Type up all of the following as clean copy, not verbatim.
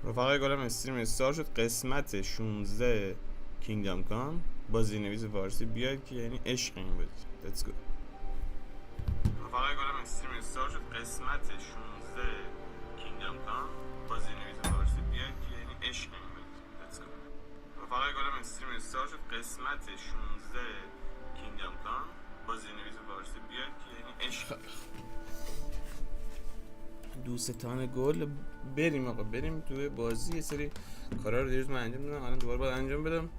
رفقای گلم استریم استار شد. قسمت 16 کینگدم کام با زیرنویس فارسی. بیاید که یعنی عشق این بود. Let's go. رفقای گلم استریم استار شد. قسمت 16 کینگدم کام با زیرنویس فارسی. بیاید که یعنی عشق این بود. Let's go. رفقای گلم استریم استار شد. قسمت 16 کینگدم کام با زیرنویس فارسی. بیاید که یعنی عشق. دوستان گل بریم آقا، بریم توی بازی. یه سری کارا رو دیروز من انجام دادم، الان دوباره باید انجام بدم.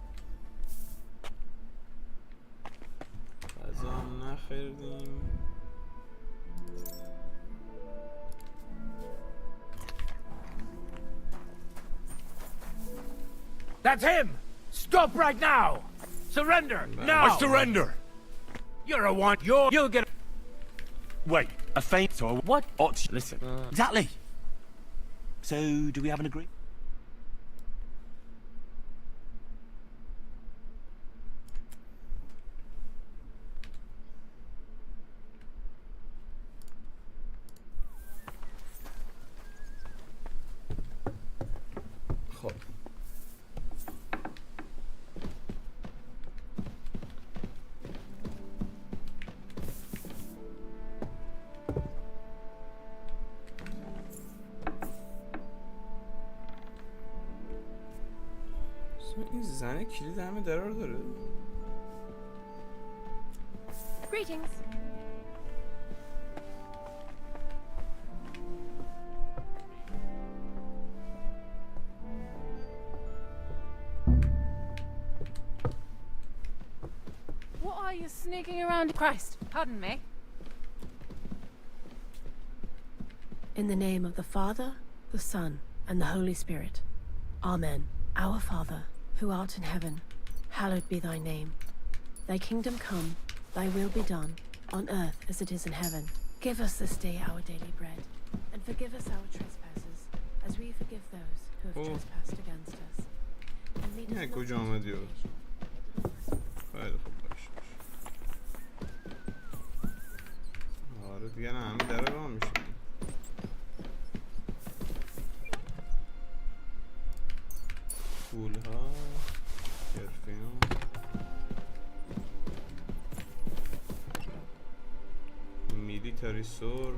غذا نخریدیم. That's him! Stop right now! Surrender! Now! I surrender! You're a want. You'll get. Wait, a feint or What? Listen. Exactly. So, do we have an agreement? خب این زنه کلید همه درار داره. Greetings. What are you sneaking around? Christ, pardon me. In the name of the Father, the Son, and the Holy Spirit. Amen. Our Father, who art in heaven, hallowed be thy name. Thy kingdom come, thy will be done, on earth as it is in heaven. Give us this day our daily bread, and forgive us our trespasses, as we forgive those who have trespassed against us. And lead us نه not کجا into آمدی؟ temptation, خیلی خوب باش. آره دیگه نه همین در راه میشه. پول ها پرفیوم میلیتاری سورد.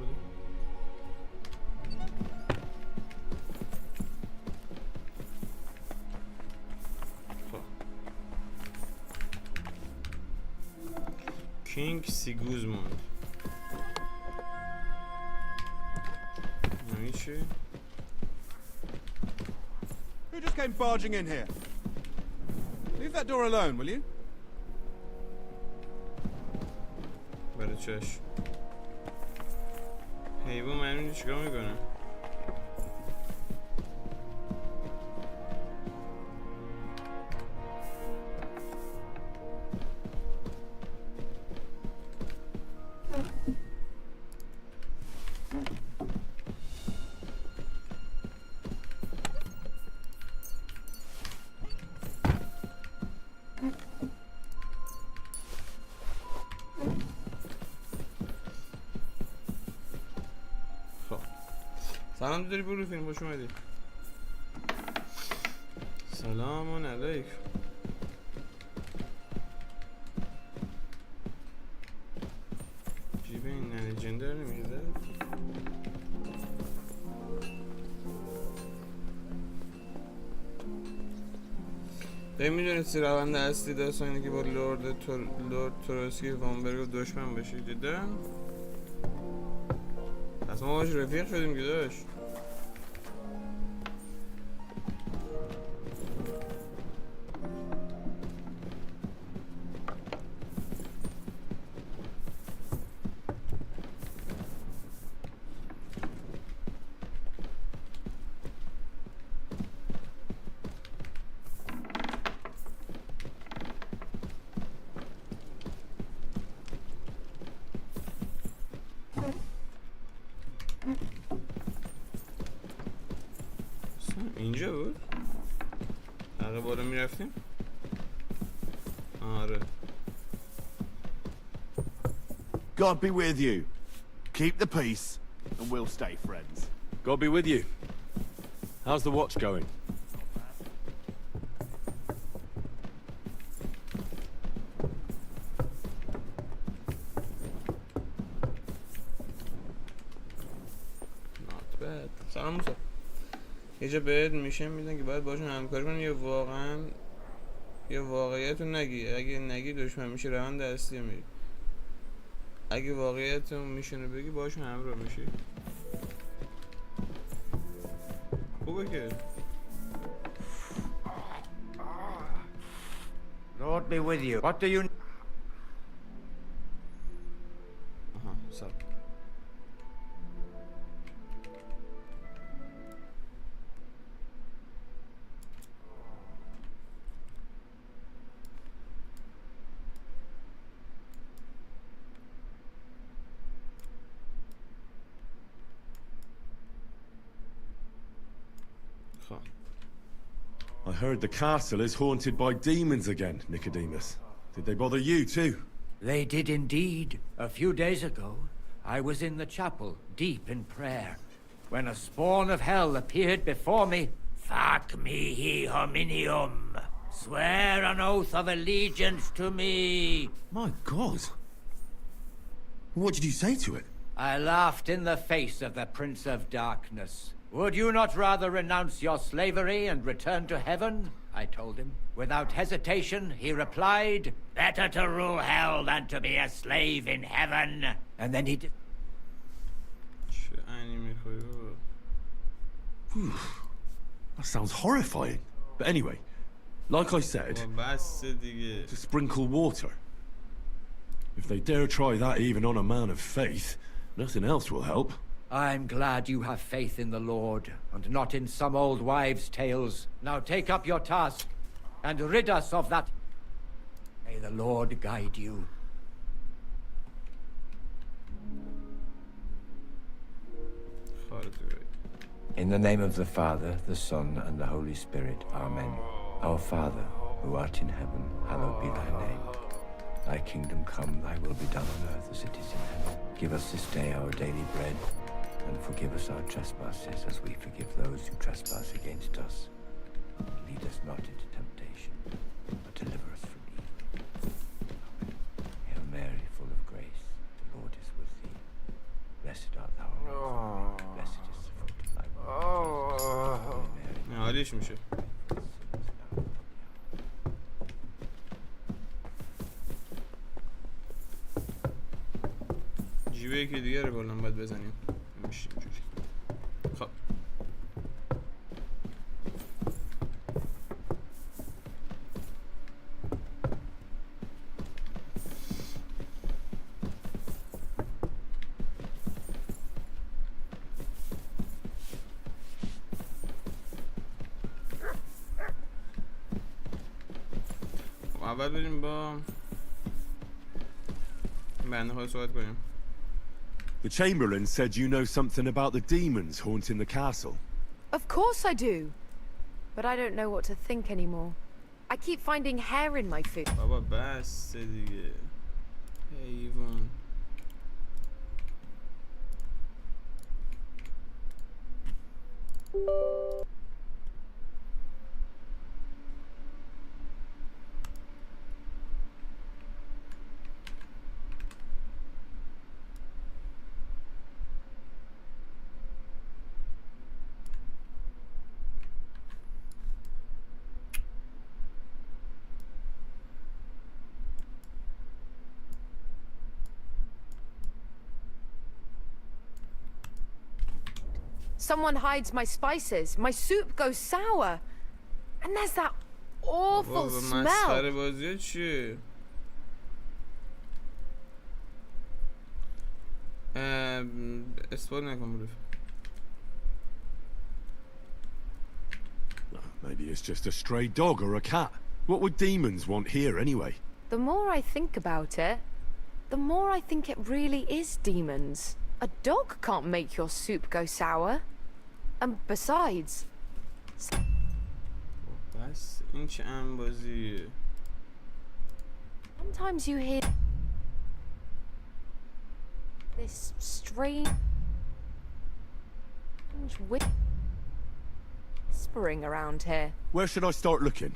خب کینگ سیگوزموند یعنی چی؟ Who just came barging in here? Leave that door alone, will you? برای چش حیوان من اینجا چیکار میکنه؟ سلام داری برو فیلم خوش اومدی. سلام علیکم. جیب این نه لژندر نمیده. تو میدونستی روند اصلی داستانی که با لورد تروسکی وامبرگ دشمن بشی جدا؟ پس ما باش رفیق شدیم که داشت. اینجا بود؟ حقه بالا میرفتیم؟ آره. God be with you. Keep the peace, and we'll stay friends. God be with you. How's the watch going? Not bad. سلام موسی. یه جا بهت میشه میدن که باید باشون همکاری کنی یا واقعا یا واقعیت رو نگی. اگه نگی دشمن میشه روند اصلی میری. اگه واقعیت رو میشونه بگی باشون همراه میشی. خوبه که Lord be with you. What do you... آها سلام. I heard the castle is haunted by demons again, Nicodemus. Did they bother you too? They did indeed. A few days ago, I was in the chapel, deep in prayer, when a spawn of hell appeared before me. Fac mihi hominium. Swear an oath of allegiance to me. My God. What did you say to it? I laughed in the face of the Prince of Darkness. Would you not rather renounce your slavery and return to heaven? I told him. Without hesitation, he replied, better to rule hell than to be a slave in heaven. And then he did... چه انیمه خوبی بابا. That sounds horrifying. But anyway, like I said, بابا بس دیگه. to sprinkle water. If they dare try that even on a man of faith, nothing else will help. I'm glad you have faith in the Lord, and not in some old wives' tales. Now take up your task, and rid us of that. May the Lord guide you. In the name of the Father, the Son, and the Holy Spirit. Amen. Our Father, who art in heaven, hallowed be thy name. Thy kingdom come, thy will be done on earth as it is in heaven. Give us this day our daily bread, and forgive us our trespasses as we forgive those who trespass against us. Lead us not into temptation, but deliver us from evil. Amen. Hail Mary, full of grace, the Lord is with thee. Blessed art thou amongst women, blessed is the fruit of thy womb, Jesus. Holy Mary, عالیش میشه. جیبه یکی دیگه رو کلا باید بزنیم. میشه اینجوری. خب اول بریم با بنده ها صحبت کنیم. The Chamberlain said you know something about the demons haunting the castle. Of course I do. But I don't know what to think anymore. I keep finding hair in my food. بابا بس دیگه. حیوان. Someone hides my spices. My soup goes sour. And there's that awful بابا smell. مسخره بازی چیه؟ اسپال نکن بروف. Maybe it's just a stray dog or a cat. What would demons want here anyway? The more I think about it, the more I think it really is demons. A dog can't make your soup go sour. And besides... بس این چه انبازیه؟ Sometimes you hear... this strange... prospering around here. Where should I start looking?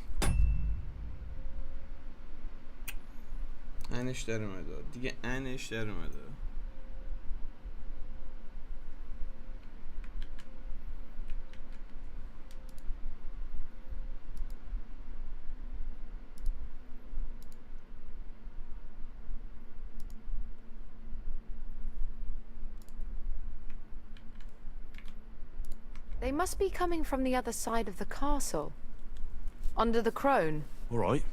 انش در اومده دیگه، انش در اومده. They must be coming from the other side of the castle. Under the crone. All right.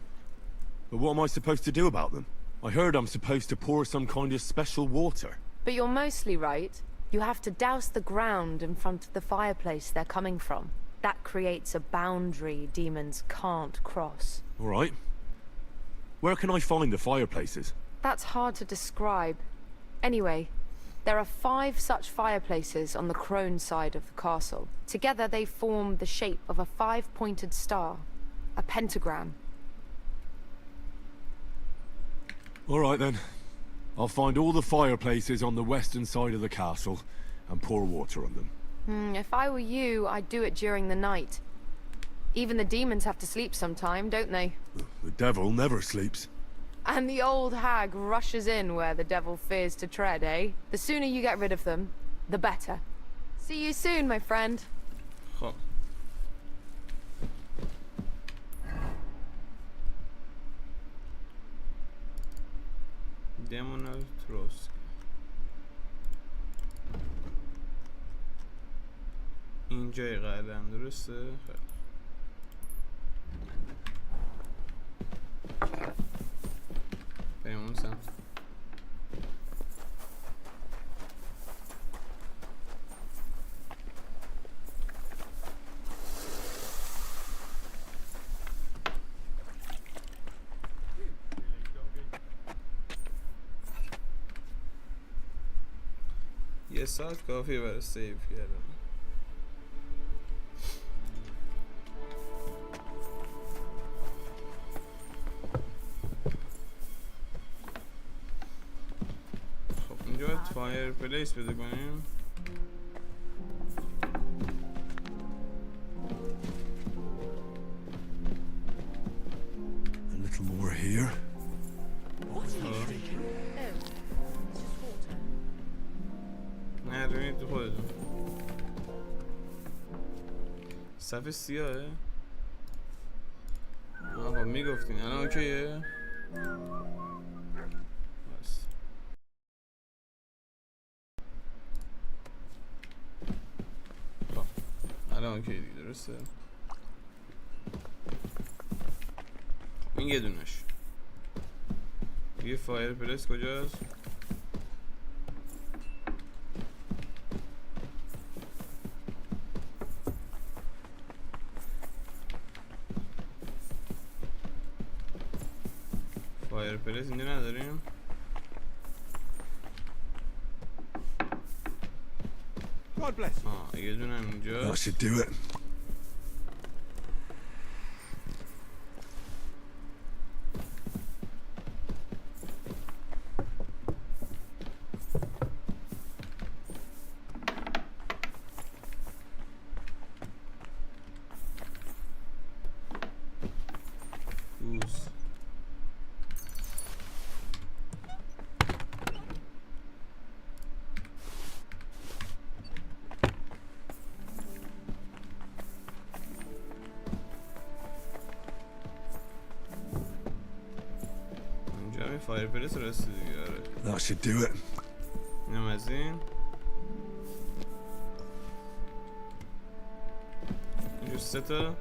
But what am I supposed to do about them? I heard I'm supposed to pour some kind of special water. But you're mostly right. You have to douse the ground in front of the fireplace they're coming from. That creates a boundary demons can't cross. All right. Where can I find the fireplaces? That's hard to describe. Anyway, there are 5 such fireplaces on the crone side of the castle. Together they form the shape of a 5-pointed star, a pentagram. All right then. I'll find all the fireplaces on the western side of the castle and pour water on them. If I were you, I'd do it during the night. Even the demons have to sleep sometime, don't they? The devil never sleeps. And the old hag rushes in where the devil fears to tread, eh? The sooner you get rid of them, the better. See you soon, my friend. خب دمونال تروسک. اینجای قلم درسته؟ خیلی بریم اون سمت. یه ساعت کافیه برای سیو کردم. خب اینجا باید فایر پلیس بده کنیم. A little more here. نه روید خودتون. صفحه سیاهه. آقا میگفتین الان اوکیه؟ بس خب الان اوکی دیگه درسته؟ این یه دونش. یه فایر پلیس کجاست؟ فایر پلیس اینجا نداریم. God bless you. یه دونه هم That اینجا. should do it. فایر پلیس رسید دیگه. آره That should do it. اینم از این. اینجا 3 تا.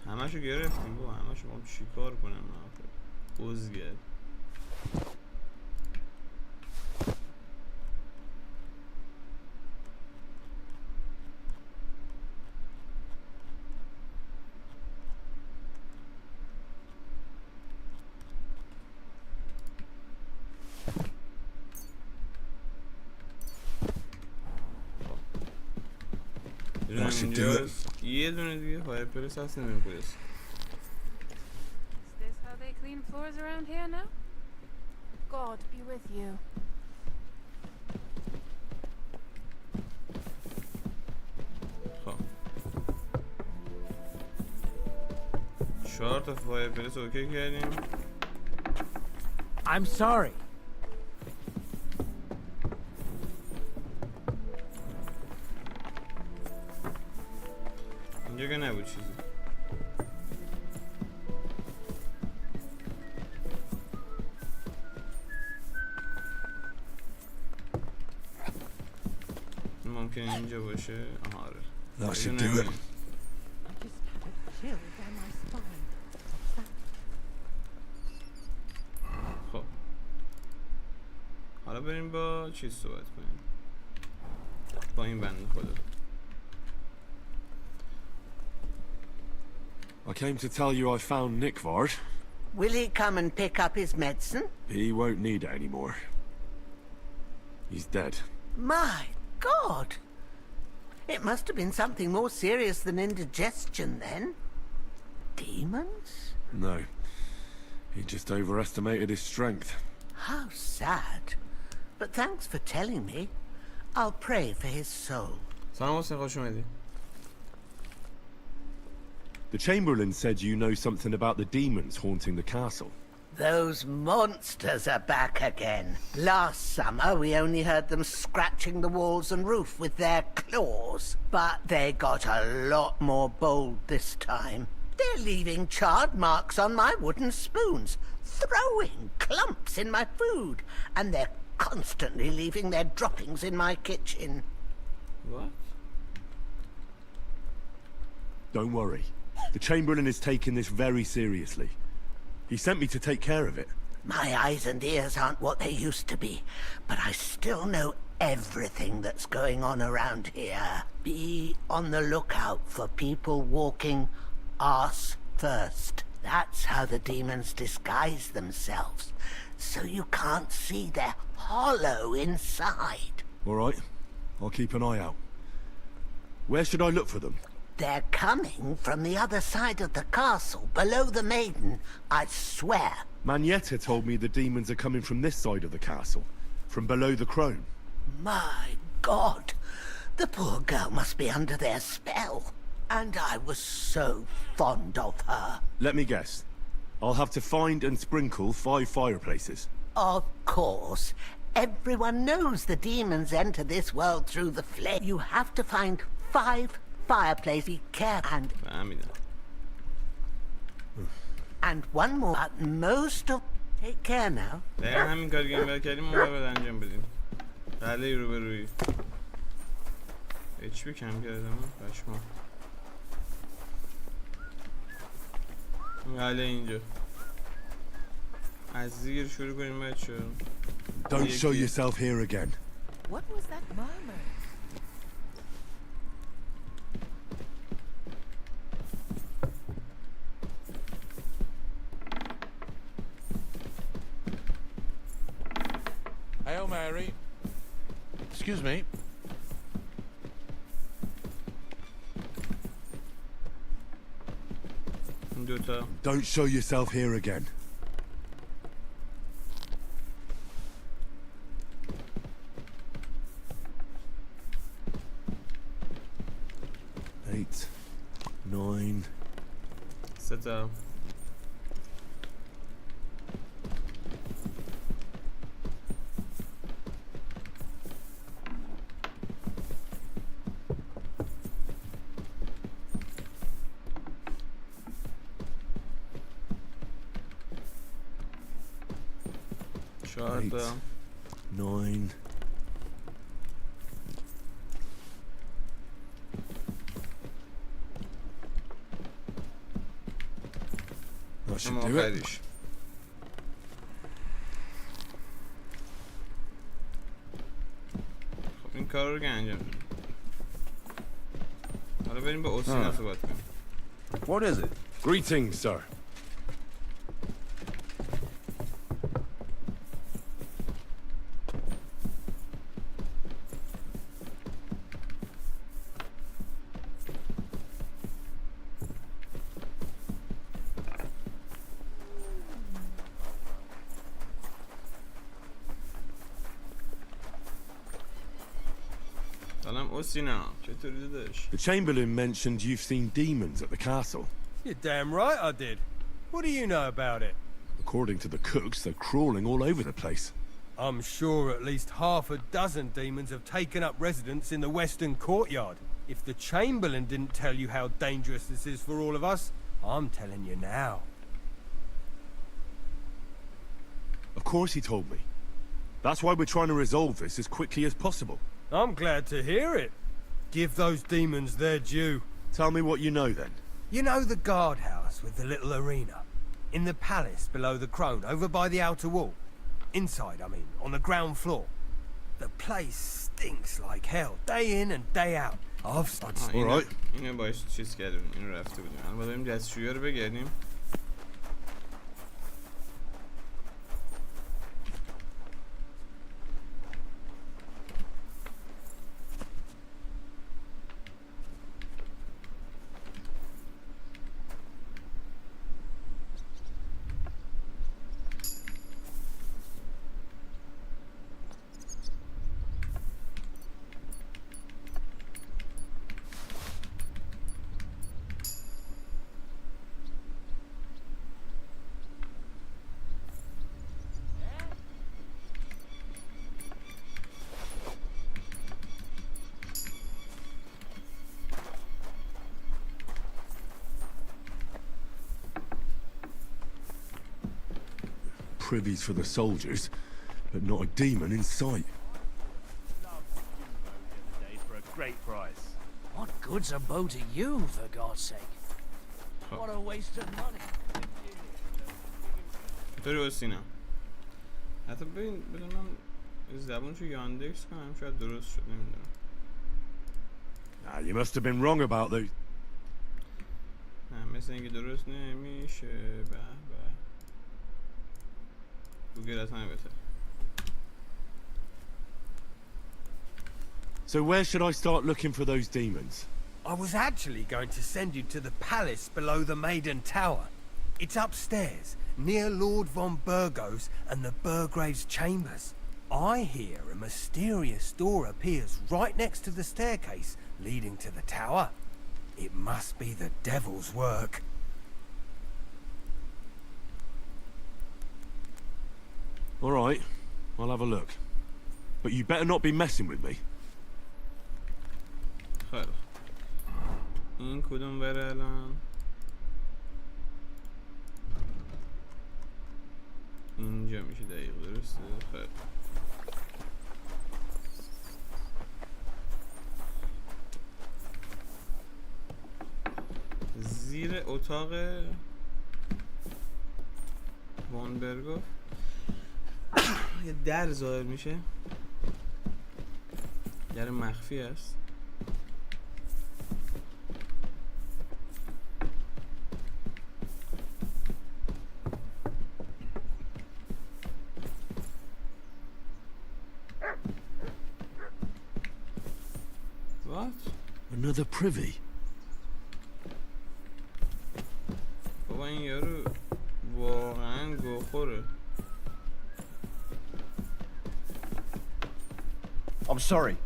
همشو گرفتیم با همشو ما چی کار کنم بزگرد. یه دونه That should do اینجاست. یه دونه دیگه فایر پلیس هست نمیدونم کجاست. Is this how they clean floors around here now? God be with you. خب 4 تا فایر پلیس اوکی کردیم. I'm sorry. اینجا که نبود چیزی. ممکنه اینجا باشه. آها آره. That should اینو do it. نمی‌دونم. خب حالا بریم با چیز صحبت کنیم، با این بنده خدا. I came to tell you I found Nick Vard. Will he come and pick up his medicine? He won't need it anymore. He's dead. My God! It must have been something more serious than indigestion then. Demons? No. He just overestimated his strength. How sad. But thanks for telling me. I'll pray for his soul. سلام حسین، خوش اومدی. The Chamberlain said you know something about the demons haunting the castle. Those monsters are back again. Last summer we only heard them scratching the walls and roof with their claws. But they got a lot more bold this time. They're leaving charred marks on my wooden spoons, throwing clumps in my food, and they're constantly leaving their droppings in my kitchen. What? Don't worry. The Chamberlain is taking this very seriously. He sent me to take care of it. My eyes and ears aren't what they used to be, but I still know everything that's going on around here. Be on the lookout for people walking arse first. That's how the demons disguise themselves, so you can't see they're hollow inside. All right. I'll keep an eye out. Where should I look for them? They're coming from the other side of the castle, below the maiden, I swear. Manietta told me the demons are coming from this side of the castle, from below the crone. My God, the poor girl must be under their spell. And I was so fond of her. Let me guess. I'll have to find and sprinkle 5 fireplaces. Of course. Everyone knows the demons enter this world through the flame. You have to find 5 fireplaces. Be careful and... فهمیدم. And one more. But most of... Take care now. دقیقا همین کاری که ما کردیم ما باید انجام بدیم. بله رو به روی. HP کم کردم پشما. بله اینجا. از زیر شروع کنیم بچه. Don't show yourself here again. What was that murmur? Hail Mary. Excuse me. این دوتا. Don't show yourself here again. Eight, 9. سه تا. چهار 8, تا. 9. That should do it. آخریش. خب این کار رو که انجام بدیم. حالا بریم با اوسینا صحبت کنیم. What is it? Greetings, sir. سینا چطوری داداش؟ The Chamberlain mentioned you've seen demons at the castle. You're damn right I did. What do you know about it? According to the cooks, they're crawling all over the place. I'm sure at least half a dozen demons have taken up residence in the western courtyard. If the Chamberlain didn't tell you how dangerous this is for all of us, I'm telling you now. Of course he told me. That's why we're trying to resolve this as quickly as possible. I'm glad to hear it. Give those demons their due. Tell me what you know then. You know the guardhouse with the little arena? In the palace below the crone, over by the outer wall? Inside, I mean, on the ground floor. The place stinks like hell, day in and day out. I've started... Alright. اینو باش چیز کردیم، اینو رفته بودیم. الان باید بریم دستشویی رو بگردیم. Privies for the soldiers, but not a demon in sight. For a great price. What good's a bow to you, for God's sake? What a waste of money. چطوری سینا؟ حتی بدونم زبونشو یاندکس کنم شاید درست شد نمیدونم. Ah, you must have been wrong about those. نه مثل اینکه درست نمیشه. به گوگل از همه بهتر. So where should I start looking for those demons? I was actually going to send you to the palace below the Maiden Tower. It's upstairs, near Lord von Burgos and the Burgrave's chambers. I hear a mysterious door appears right next to the staircase leading to the tower. It must be the devil's work. Alright, I'll have a look. But you better not be messing with me. خیلی این کدوم بره الان؟ اینجا میشه دقیق درسته؟ خیلی زیر اتاق وانبرگو یه در ظاهر میشه، در مخفی است. What? Another privy? بابا این یارو واقعا گوخوره. I'm sorry.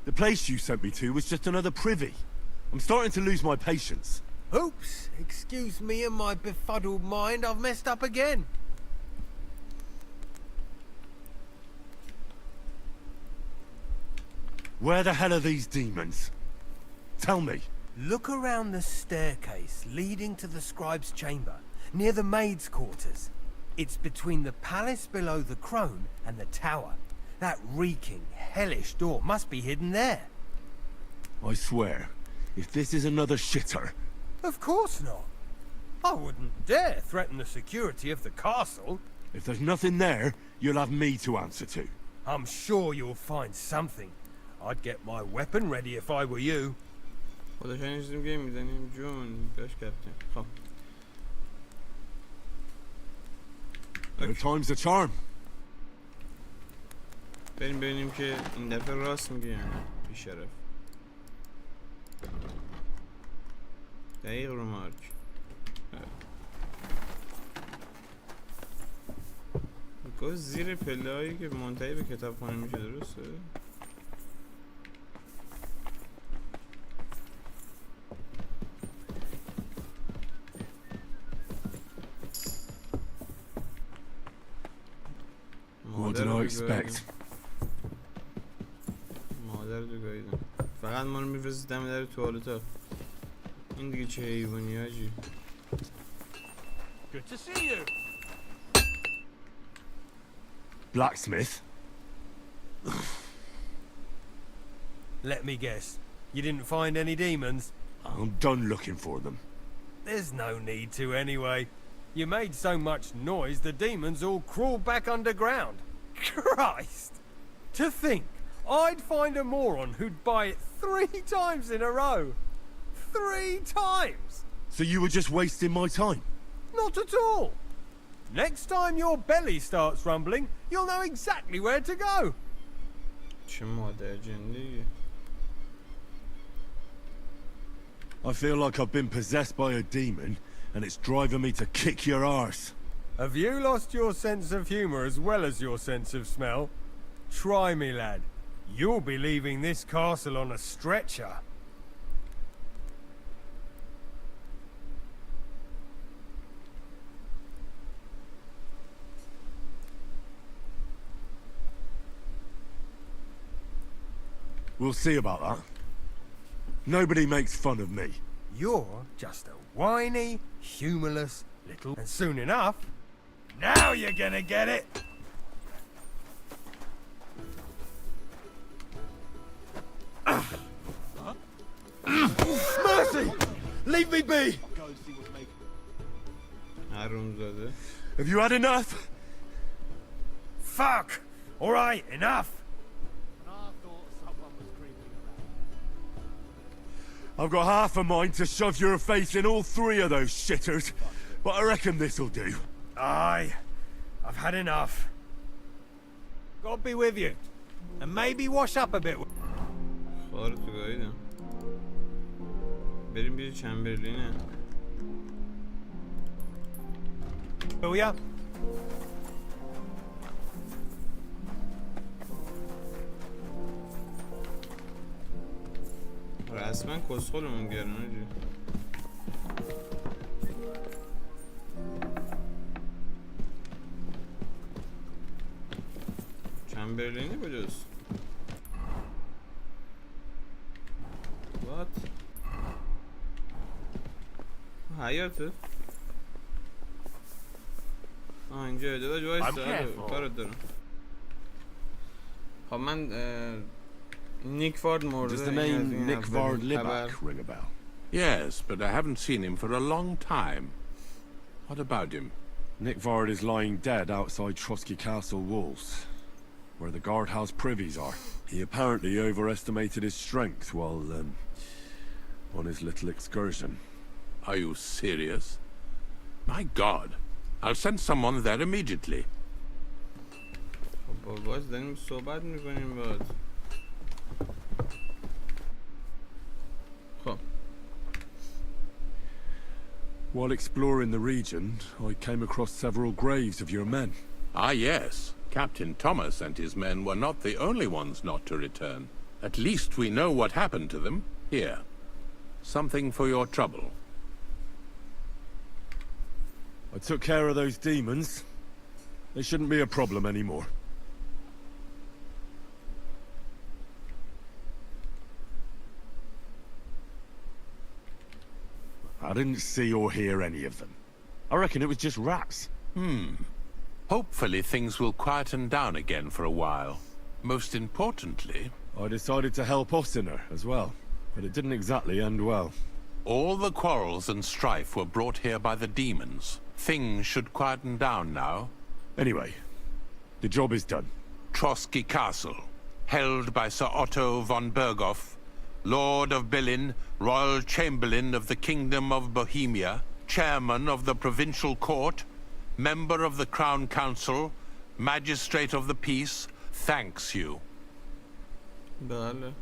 The place you sent me to was just another privy. I'm starting to lose my patience. Oops, excuse me and my befuddled mind, I've messed up again. Where the hell are these demons? Tell me. Look around the staircase leading to the scribe's chamber, near the maid's quarters. It's between the palace below the crone and the tower. That reeking, hellish door must be hidden there. I swear, if this is another shitter... Of course not. I wouldn't dare threaten the security of the castle. If there's nothing there, you'll have me to answer to. I'm sure you'll find something. I'd get my weapon ready if I were you. خودشان گیم میزنیم جون باش کپتن. خب Third time's the charm. بریم ببینیم که این دفعه راست میگه یا نه. بیشرف دقیق رو مارک. گفت زیر پله‌ای که منتهی به کتابخانه میشه، درسته؟ What did I expect? مادر رو گاییدم. فقط ما رو میفرستی دم در توالتا. این دیگه چه حیوانی هاجی. Good to see you. Blacksmith? Let me guess. You didn't find any demons? I'm done looking for them. There's no need to anyway. You made so much noise the demons all crawled back underground. Christ! To think I'd find a moron who'd buy it 3 times in a row. 3 times! So you were just wasting my time? Not at all. Next time your belly starts rumbling, you'll know exactly where to go. چه مادر جنده. I feel like I've been possessed by a demon, and it's driving me to kick your arse. Have you lost your sense of humour as well as your sense of smell? Try me, lad. You'll be leaving this castle on a stretcher. We'll see about that. Nobody makes fun of me. You're just a whiny, humourless little... And soon enough, now you're gonna get it! Mercy! Leave me be! حرومزاده. Have you had enough? Fuck! Alright, enough! I've got half a mind to shove your face in all 3 of those shitters, but I reckon this'll do. Aye, I've had enough. God be with you. And maybe wash up a bit. خارتو گاییدم. بریم بیریم چمبرلینه. Will ya? رسما کسخلمون گرونه جی. چمبرلینی کجاست؟ What؟ حیاته؟ اینجا اجازه وایستا کارت دارم. خب من Nick Ford مرده. Does the name Nick Ford Libak ring a bell? Yes, but I haven't seen him for a long time. What about him? Nick Vard is lying dead outside Trotsky Castle walls, where the guardhouse privies are. He apparently overestimated his strength while, on his little excursion. Are you serious? My God. I'll send someone there immediately. خب باز داریم صحبت میکنیم باز. خب. While exploring the region, I came across several graves of your men. Ah, yes. Captain Thomas and his men were not the only ones not to return. At least we know what happened to them. Here. Something for your trouble. I took care of those demons. They shouldn't be a problem anymore. I didn't see or hear any of them. I reckon it was just rats. Hopefully things will quieten down again for a while. Most importantly... I decided to help Ossiner as well, but it didn't exactly end well. All the quarrels and strife were brought here by the demons. Things should quieten down now. Anyway, the job is done. Trotsky Castle, held by Sir Otto von Berghoff, Lord of Billin, Royal Chamberlain of the Kingdom of Bohemia, Chairman of the Provincial Court, Member of the Crown Council, Magistrate of the Peace, thanks you. بله.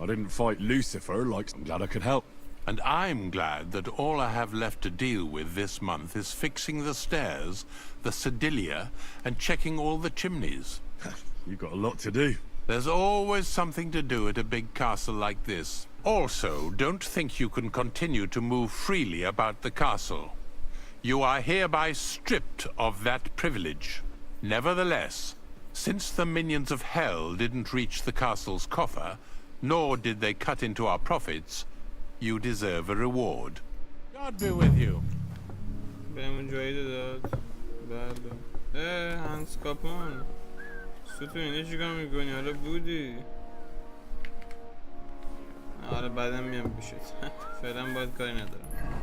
I didn't fight Lucifer, like I'm glad I could help. And I'm glad that all I have left to deal with this month is fixing the stairs, the sedilia, and checking all the chimneys. You've got a lot to do. There's always something to do at a big castle like this. Also, don't think you can continue to move freely about the castle. You are hereby stripped of that privilege. Nevertheless, since the minions of hell didn't reach the castle's coffer, nor did they cut into our profits, you deserve a reward. God be with you. بهمون جایزه داد. بله. هنس کاپون. ستون اینه چیکار میکنی؟ حالا بودی. آره بعدم میام بشید. فعلا باید کاری ندارم.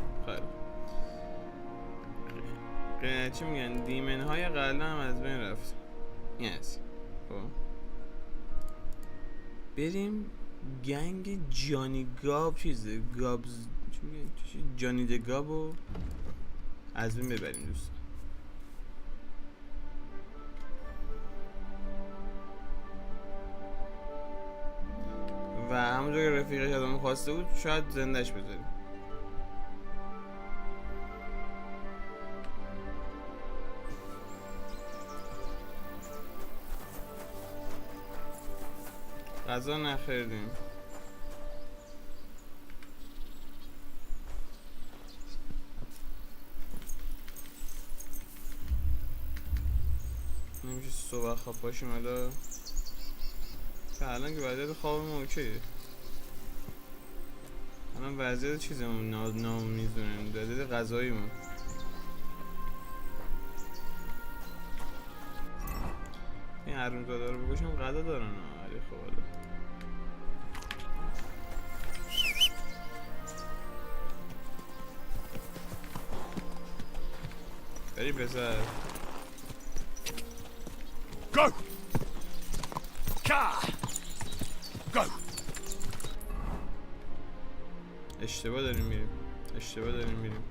خیلی. چی میگن؟ دیمن های قلعه هم از بین رفت. این هست. خب. بریم گنگ جانی گاب چیزه گابز چی میگن؟ جانی د گابو از بین ببریم دوستان. و همونجور که رفیقش ازمون خواسته بود شاید زندهش بذاریم. غذا نخریدیم. نمیشه صبح خواب باشیم حالا الان که وضعیت خوابمون اوکیه. الان وضعیت چیزمون نامیزونیم وضعیت غذاییمون. این حرومزاده رو بکشیم غذا دارن ولی خب حالا بری پسر Go! Go! اشتباه داریم میریم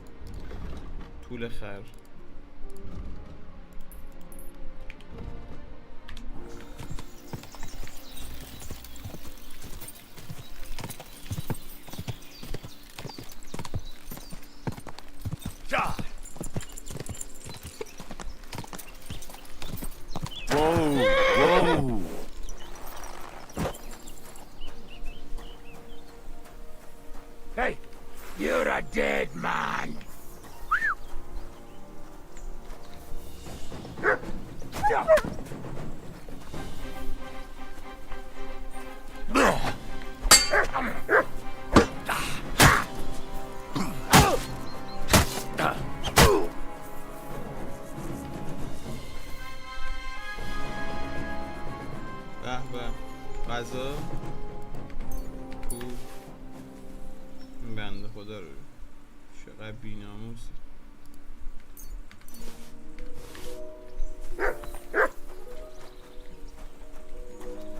طول خر. Whoa! Hey, you're a dead man. غذا خوب این بنده خدا رو چقدر بی‌ناموسی.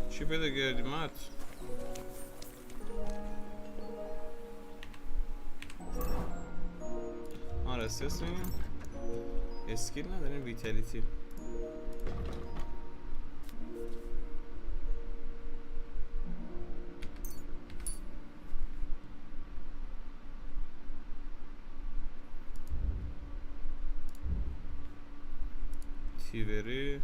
چی پیدا کردی مات؟ راستی هستیم اسکیل نداریم ویتالیتی. تیوری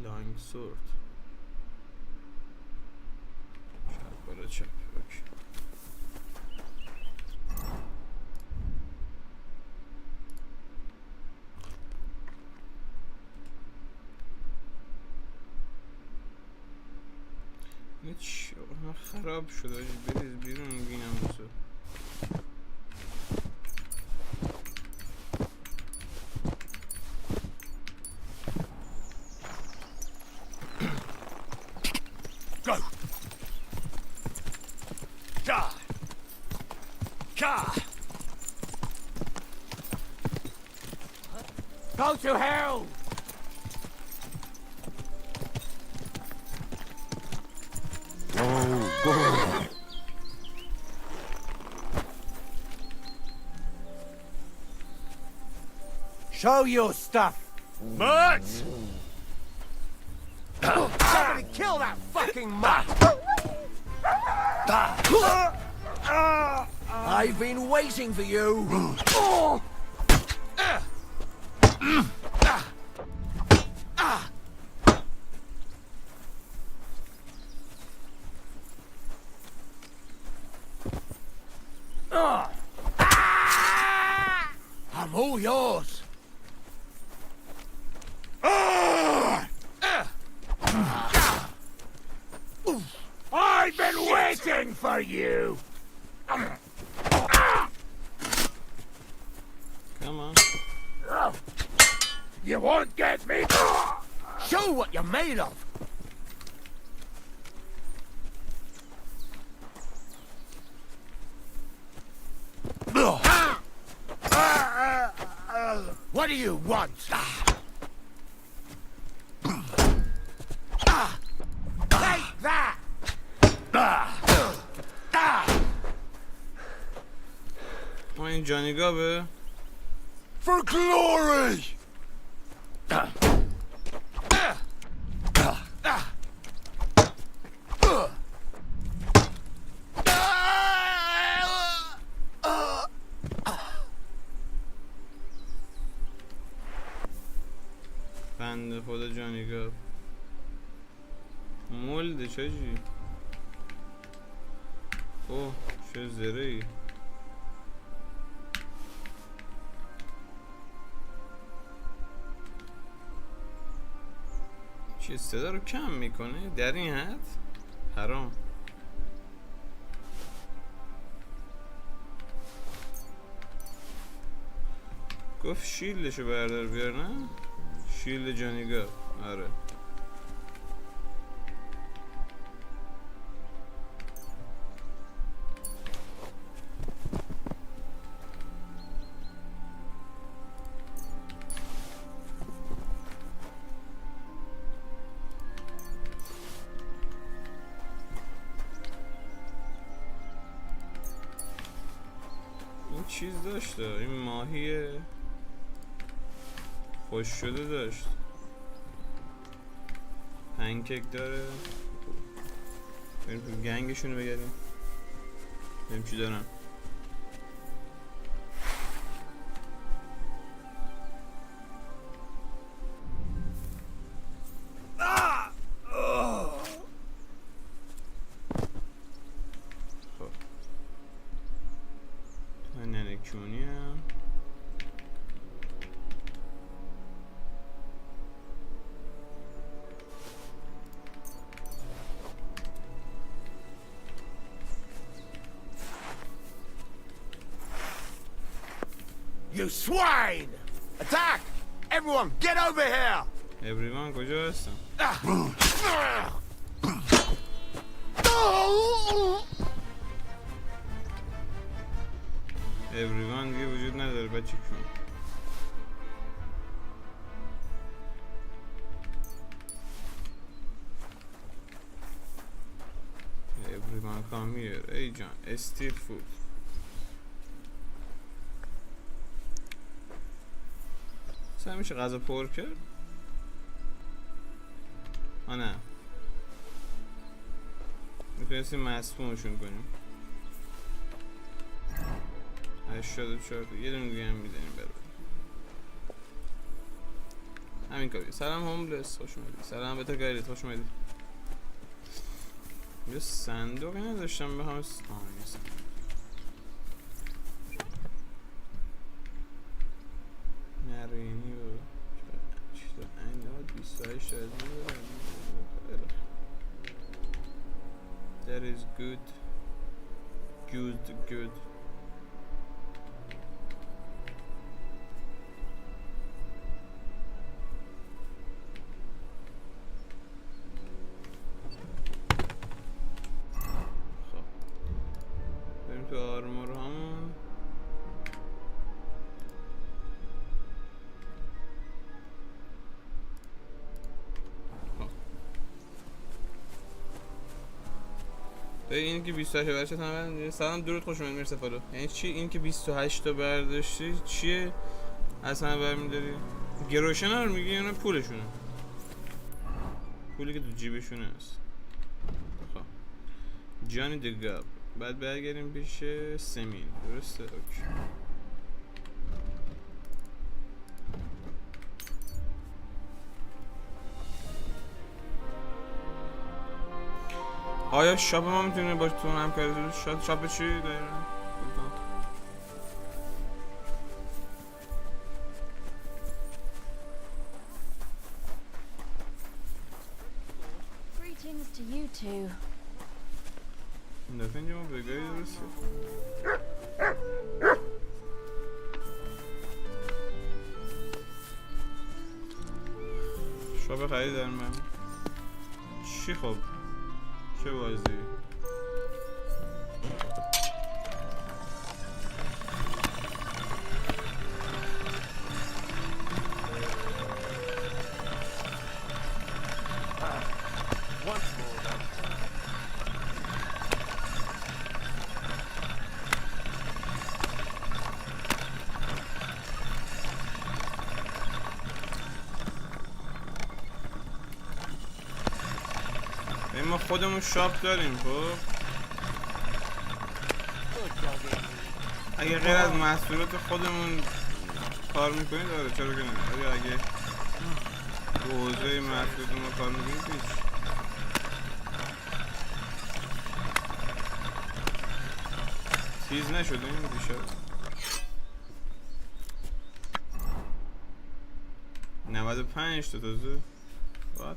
لانگ سورد چپ بالا چپ. اوکی هیچ خراب شده بریز بیرون بینم بسو. Go! Ka! Ka! Go to hell! Show your stuff. Mutt! Somebody kill that fucking mutt! I've been waiting for you. I'm all yours. I've been waiting for you! Come on. You won't get me! Show what you're made of. What do you want? Take that! این جانی گابه. For glory! بنده خدا جانی گاب مولده چاجی. اوه چه زره ای. چی صدا رو کم میکنه در این حد؟ حرام. گفت شیلدشو بردار بیار نه؟ شیلد جانی گاب. آره این چیز داشته. این ماهی خوش شده داشت. پنکیک داره. بریم تو گنگشونو بگردیم بریم چی دارن. خب تو ننکونی هم You swine! Attack! Everyone, get over here! Everyone کجا هستن؟ Everyone دیگه وجود نداره بچه کون. Everyone come here. ای جان استیل فود. سعی میشه غذا پر کرد؟ نه میتونستیم مسمومشون کنیم. 84 یه دونه دیگه هم میدنیم برای همین کاری. سلام هوملس خوش اومدی. سلام بهتر گایرید خوش اومدی. یه صندوقی نداشتم بخوام نیست. نرینی و چیزا ایناد 28 از That is good. Good. خب بریم تو آرمور همون. این که 28 برداشت هم سلام درود خوش اومدید مرسی فالو. یعنی چی این که 28 تا برداشتی چیه؟ اصلا برمیداری گروشنا رو میگی یا پولشونه؟ پولی که تو جیبشونه هست. خب جانی دگاب بعد برگردیم پیش سمین. درسته؟ اوکی. آیا شاپ ما میتونه با تو همکاری کنه؟ شاپ چی داره؟ Greetings to you two. دفعه اینجا ما بگاهی درسته؟ شاپ خرید دارم من. چی خب؟ چه بازی؟ ما خودمون شاپ داریم. خب اگه غیر از محصولات خودمون کار میکنید آره چرا که نه. اگه تو حوزه محصولات ما کار میکنید هیچ. چیز نشده این بیشتر 95 تا تازه. What?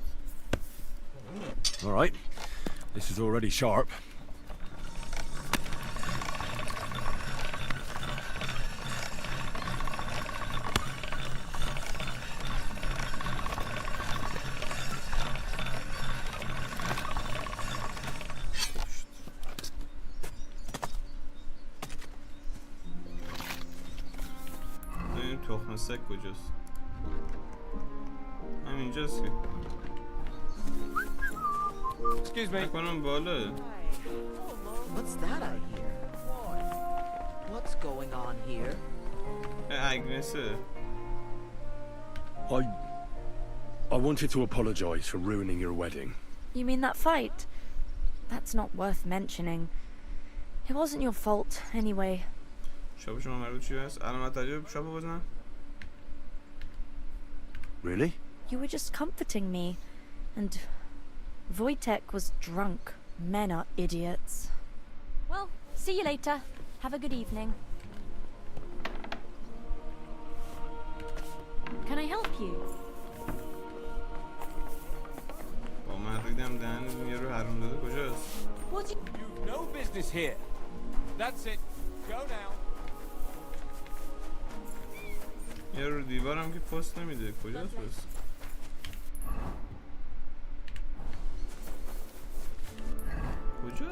All right. This is already sharp. این تخم سگ کجاست؟ همینجاست که. Excuse me. نکنم بالا. What's that I hear? What's going on here? اگنسه. I wanted to apologize for ruining your wedding. You mean that fight? That's not worth mentioning. It wasn't your fault, anyway. شاپ شما مربوط چی هست؟ علامت تعجب شاپ بزنم. Really? You were just comforting me, and Wojtek was drunk. Men are idiots. Well, see you later. Have a good evening. Can I help you? با من ریدم دهن یه رو حروم داده کجاست؟ What? You've no business here. That's it. Go now. یه رو دیوارم که پست نمیده کجاست پست؟ کجا؟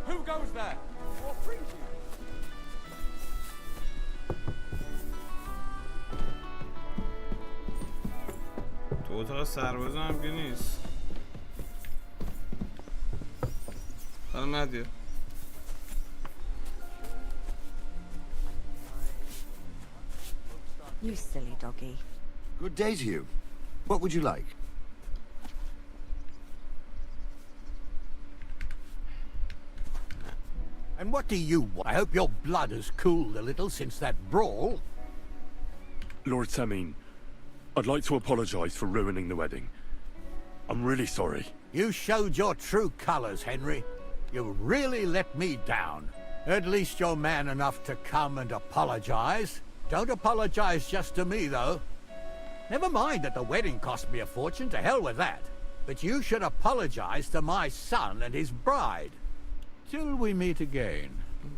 Who goes there? What brings you? تو اتاق سربازا هم که نیست. حالا مدیه You silly doggy. Good day to you. What would you like? And what do you want? I hope your blood has cooled a little since that brawl. Lord Samin, I'd like to apologize for ruining the wedding. I'm really sorry. You showed your true colors, Henry. You really let me down. At least you're man enough to come and apologize. Don't apologize just to me, though. Never mind that the wedding cost me a fortune, to hell with that. But you should apologize to my son and his bride. Till we meet again.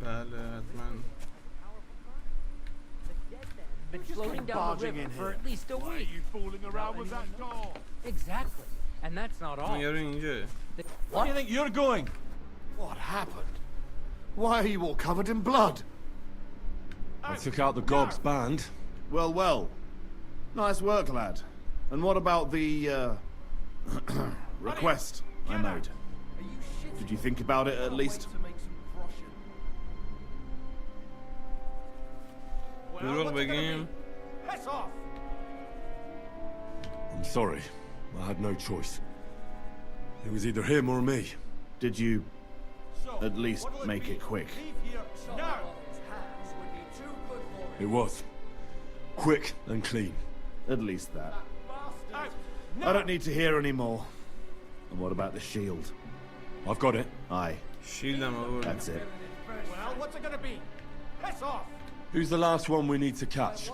بله حتما. Been floating down the river for at least a week. Why are you fooling around with that doll? Exactly. And that's not all. یارو اینجا. Where do you think you're going? What happened? Why are you all covered in blood? I took out the Gob's band. Well, well. Nice work, lad. And what about the, request I made? Did you think about it at least? دروغ بگیم. I'm sorry. I had no choice. It was either him or me. Did you at least make it quick? It was. Quick and clean. At least that. I don't need to hear any more. And what about the shield? I've got it. Aye. Shield over. That's it. Well, what's it gonna be? Piss off! Who's the last one we need to catch?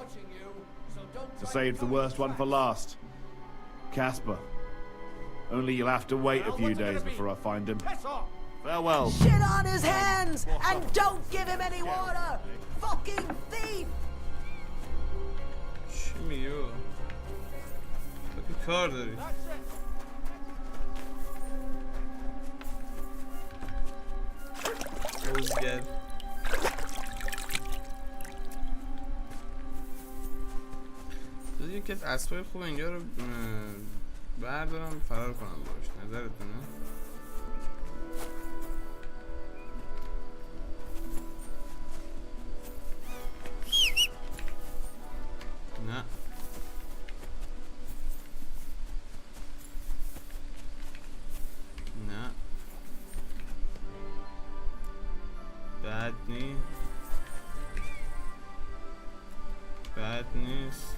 I saved the worst one for last. Casper. Only you'll have to wait a few days before I find him. Farewell. Shit on his hands and don't give him any water! Fucking thief! چی میگی بابا؟ تو که کار داری. اوزگل. تو یکی از اسبای خوب اینجا رو بردارم فرار کنم باش. نظرتونه؟ نه. نه. بد نیست. بد نیست.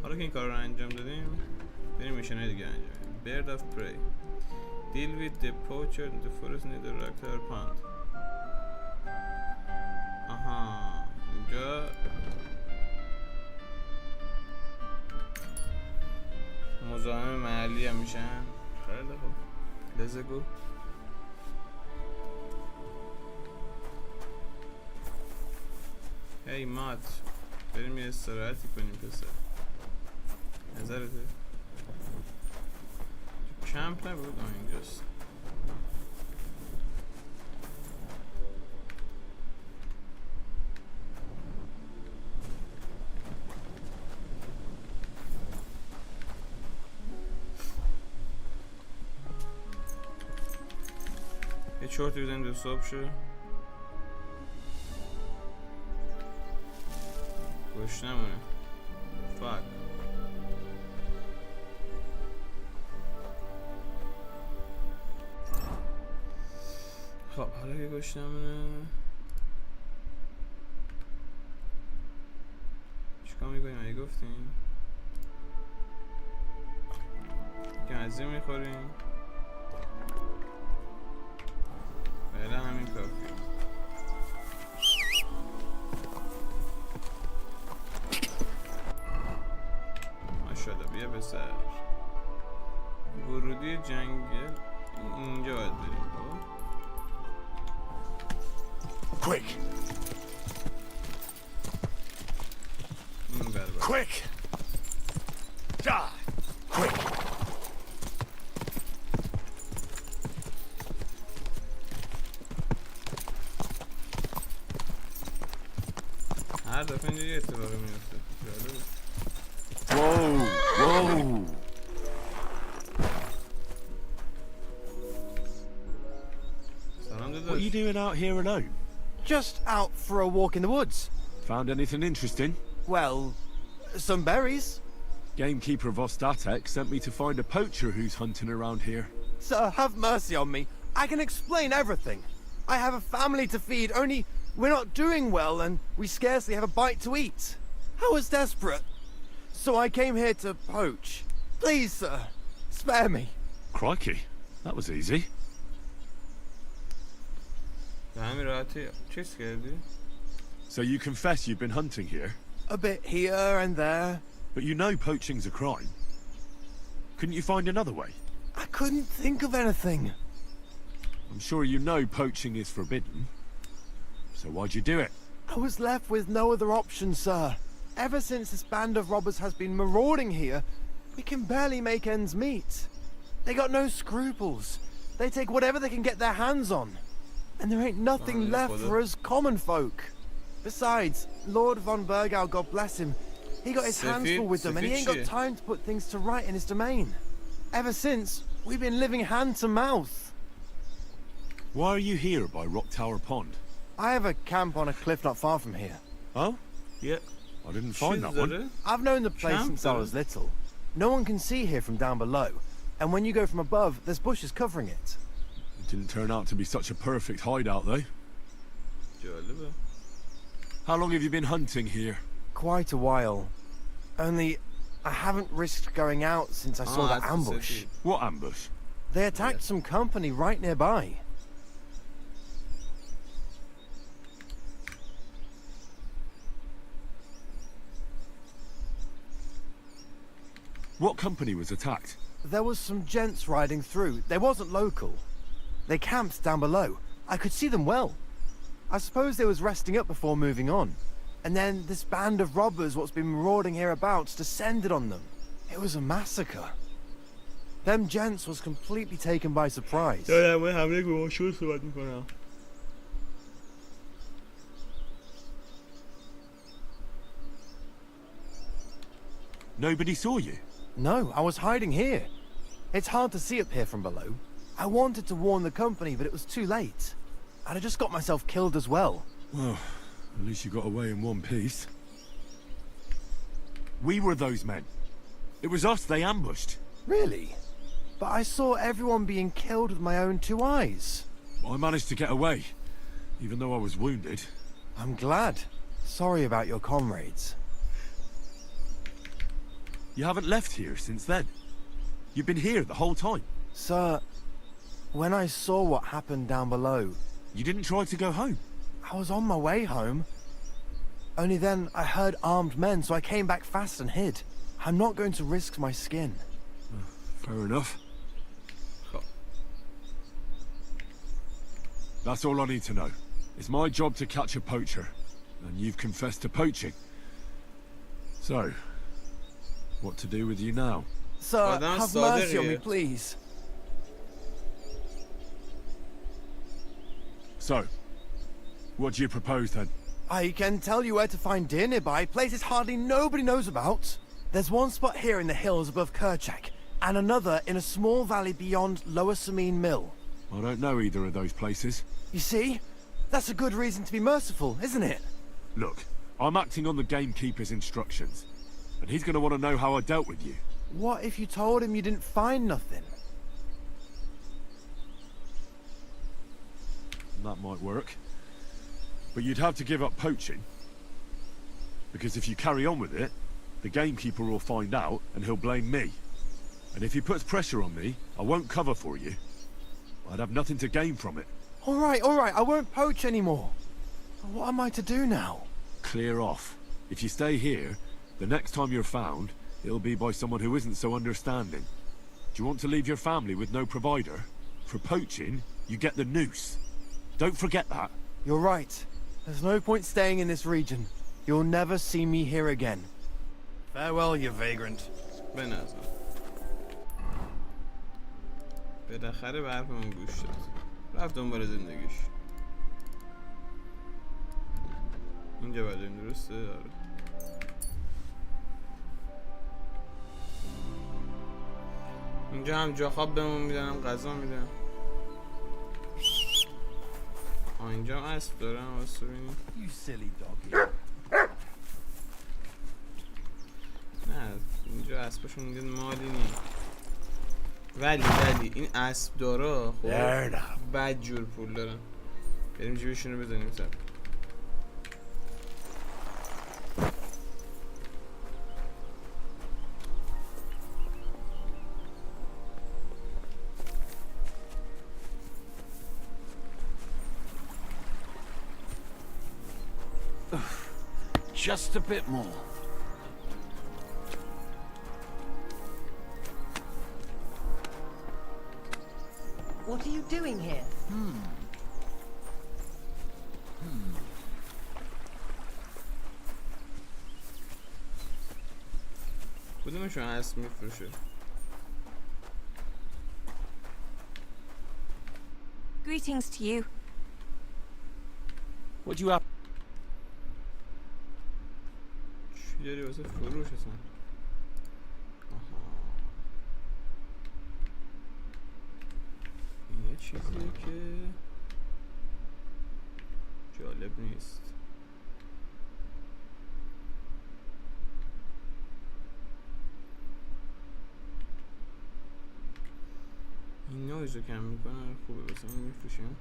حالا که این کار رو انجام دادیم بریم میشنه دیگه انجام بدیم. Bird of Prey. Deal with the poacher in the forest near the rector pond. آها اینجا مزاحم محلی هم میشن. خیلی خوب. Let's go. هی مات بریم یه استراحتی کنیم پسر. نظرته؟ کمپ نبود اینجاست. یه چورتی بزنیم دو صبح شه. گوش نمونه. فاک. خب حالا که گوش نمونه چیکار میکنیم؟ اگه گفتیم که ازیم میخوریم بله همین کافیه. ماشاءالله بیا بسر. ورودی جنگل اینجا باید بریم. Quick! Quick! Die! Quick! هر دفعه اینجا یه اتفاقی میفته. Whoa! Whoa! What are you doing out here alone? Just out for a walk in the woods. Found anything interesting? Well, some berries. Gamekeeper Vostatek sent me to find a poacher who's hunting around here. Sir, have mercy on me. I can explain everything. I have a family to feed, only we're not doing well and we scarcely have a bite to eat. I was desperate, so I came here to poach. Please, sir, spare me. Crikey, that was easy. So you confess you've been hunting here? A bit here and there. But you know poaching's a crime. Couldn't you find another way? I couldn't think of anything. I'm sure you know poaching is forbidden. So why'd you do it? I was left with no other option, sir. Ever since this band of robbers has been marauding here, We can barely make ends meet. They got no scruples. They take whatever they can get their hands on. And there ain't nothing left for us common folk. Besides, Lord von Burgow, God bless him, he got his hands full with them and he ain't got time to put things to right in his domain. Ever since, we've been living hand to mouth. Why are you here by Rock Tower Pond? I have a camp on a cliff not far from here. Oh? Yeah. I didn't find that one. I've known the place since I was little. No one can see here from down below. And when you go from above, there's bushes covering it. It didn't turn out to be such a perfect hideout, though. How long have you been hunting here? Quite a while. Only, I haven't risked going out since I saw that ambush. What ambush? They attacked some company right nearby. What company was attacked? There was some gents riding through. They wasn't local. They camped down below. I could see them well. I suppose they was resting up before moving on. And then this band of robbers what's been marauding hereabouts descended on them. It was a massacre. Them gents was completely taken by surprise. Nobody saw you? No, I was hiding here. It's hard to see up here from below. I wanted to warn the company, but it was too late. I'd have just got myself killed as well. Well, at least you got away in one piece. We were those men. It was us they ambushed. Really? But I saw everyone being killed with my own two eyes. I managed to get away, even though I was wounded. I'm glad. Sorry about your comrades. You haven't left here since then. You've been here the whole time. Sir, when I saw what happened down below... You didn't try to go home? I was on my way home. Only then I heard armed men, so I came back fast and hid. I'm not going to risk my skin. Fair enough. That's all I need to know. It's my job to catch a poacher, and you've confessed to poaching. So, what to do with you now? Sir, have mercy on me, please. So, what do you propose then? I can tell you where to find deer nearby, places hardly nobody knows about. There's one spot here in the hills above Kerchak, and another in a small valley beyond Lower Samine Mill. I don't know either of those places. You see? That's a good reason to be merciful, isn't it? Look, I'm acting on the gamekeeper's instructions, and he's going to want to know how I dealt with you. What if you told him you didn't find nothing? That might work. But you'd have to give up poaching. Because if you carry on with it, the gamekeeper will find out and he'll blame me. And if he puts pressure on me, I won't cover for you. I'd have nothing to gain from it. All right, I won't poach anymore. What am I to do now? Clear off. If you stay here, the next time you're found, it'll be by someone who isn't so understanding. Do you want to leave your family with no provider? For poaching, you get the noose. Don't forget that. You're right. There's no point staying in this region. You'll never see me here again. Farewell, you vagrant. بنظر بالاخره به حرفمون گوش داد. رفت دنبال زندگیش. اینجا بعدیم درسته؟ آره. اینجا هم جا خواب بهمون میدن، هم غذا میدن. اینجا هم اسب دارم واسه ببینیم. You silly doggy. نه اینجا اسبشون میگن مالی نی. ولی این اسب دارا خب بد جور پول دارن. بریم جیبشون رو بزنیم سر. Just a bit more. What are you doing here? کدومشون هست میفروشه؟ Greetings to you. What do you have? چی داری واسه فروش اصلا؟ این یه چیزیه که جالب نیست. این نویز رو کم میکنه، خوبه واسه این میفروشیم.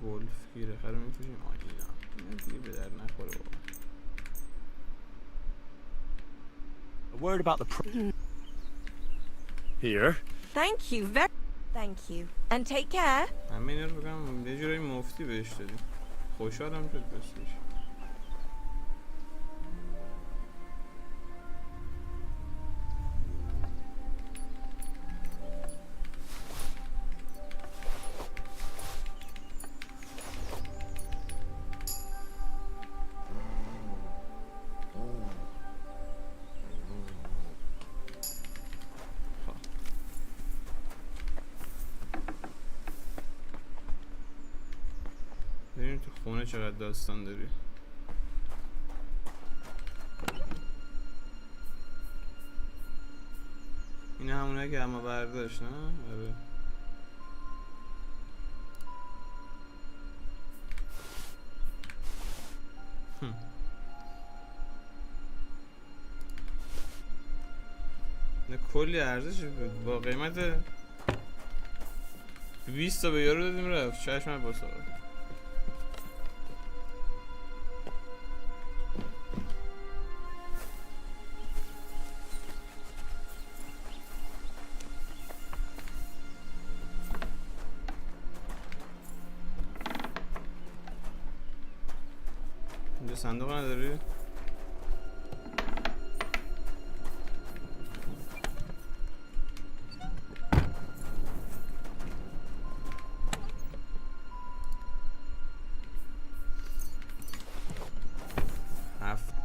ولف گیره خر رو میفروشیم. اینا دیگه به در نخوره بابا. A word about the Here. Thank you. And take care. همه اینا رو بگم یه جورایی مفتی بهش دادیم. خوشحالم شد بسیش. ببینیم تو خونه چقدر داستان داری. این همونه که همه برداشت نه؟ آره. نه کلی ارزش بود با قیمت 20 تا به یارو دادیم رفت. چشم با سارا اینجا صندوق نداری؟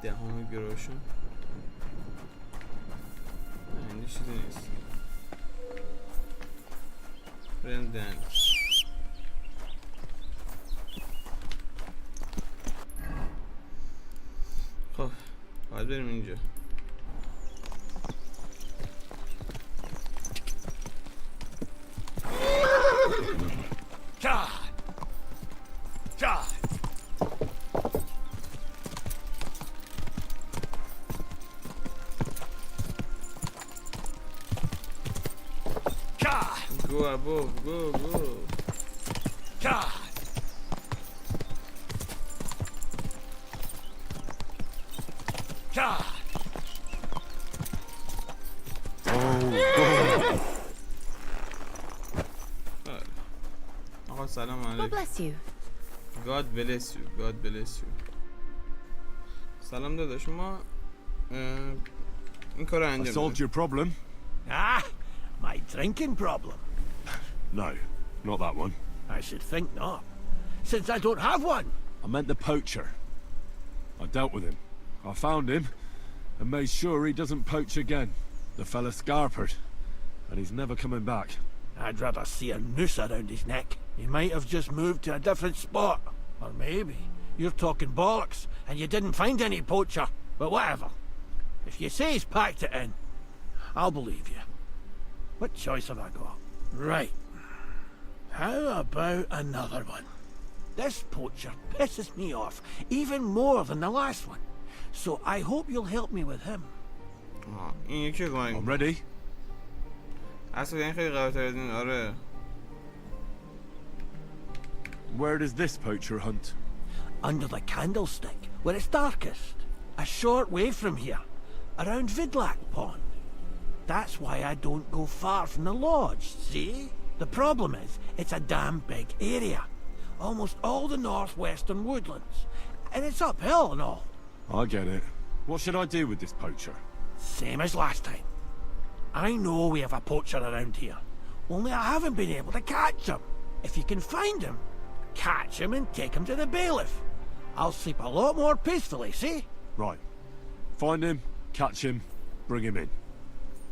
دهم گروشن. نه اینجا چیزی نیست. رندن خب باید بریم اینجا. Go above, go. God! God! آقا سلام علیکم. God bless you. God bless you. God bless you. سلام داداش ما این کار رو انجام. I solved your problem. Ah, my drinking problem. No, not that one. I should think not, since I don't have one. I meant the poacher. I dealt with him. I found him and made sure he doesn't poach again. The fella scarpered, and he's never coming back. I'd rather see a noose around his neck. He might have just moved to a different spot. Or maybe you're talking bollocks and you didn't find any poacher. But whatever. If you say he's packed it in, I'll believe you. What choice have I got? Right. How about another one? This poacher pisses me off even more than the last one. So I hope you'll help me with him. I'm ready. Where does this poacher hunt? Under the candlestick, where it's darkest. A short way from here. Around Vidlac Pond. That's why I don't go far from the lodge, see? The problem is, it's a damn big area. Almost all the northwestern woodlands. And it's uphill and all. I get it. What should I do with this poacher? Same as last time. I know we have a poacher around here. Only I haven't been able to catch him. If you can find him, catch him and take him to the bailiff. I'll sleep a lot more peacefully, see? Right. Find him, catch him, bring him in.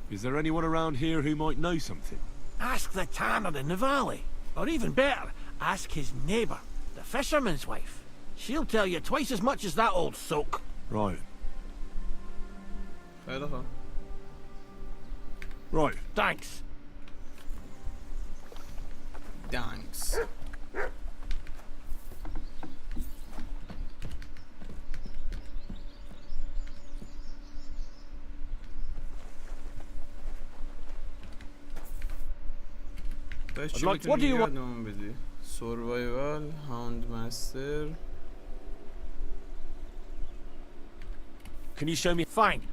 Is there anyone around here who might know something? Ask the tanner in the valley. Or even better, ask his neighbour, the fisherman's wife. She'll tell you twice as much as that old soak. Right. خیلی خوب. Right. Thanks. Thanks. What do you want? Survival, Houndmaster. Can you show me? Fine.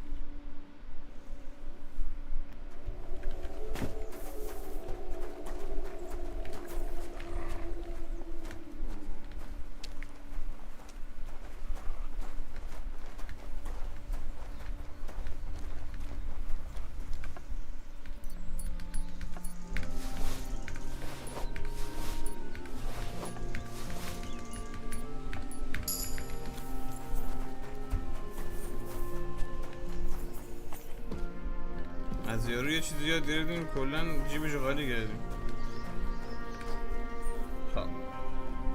از یارو یه چیزی یاد گرفتیم کلا جیبشو خالی کردیم. خب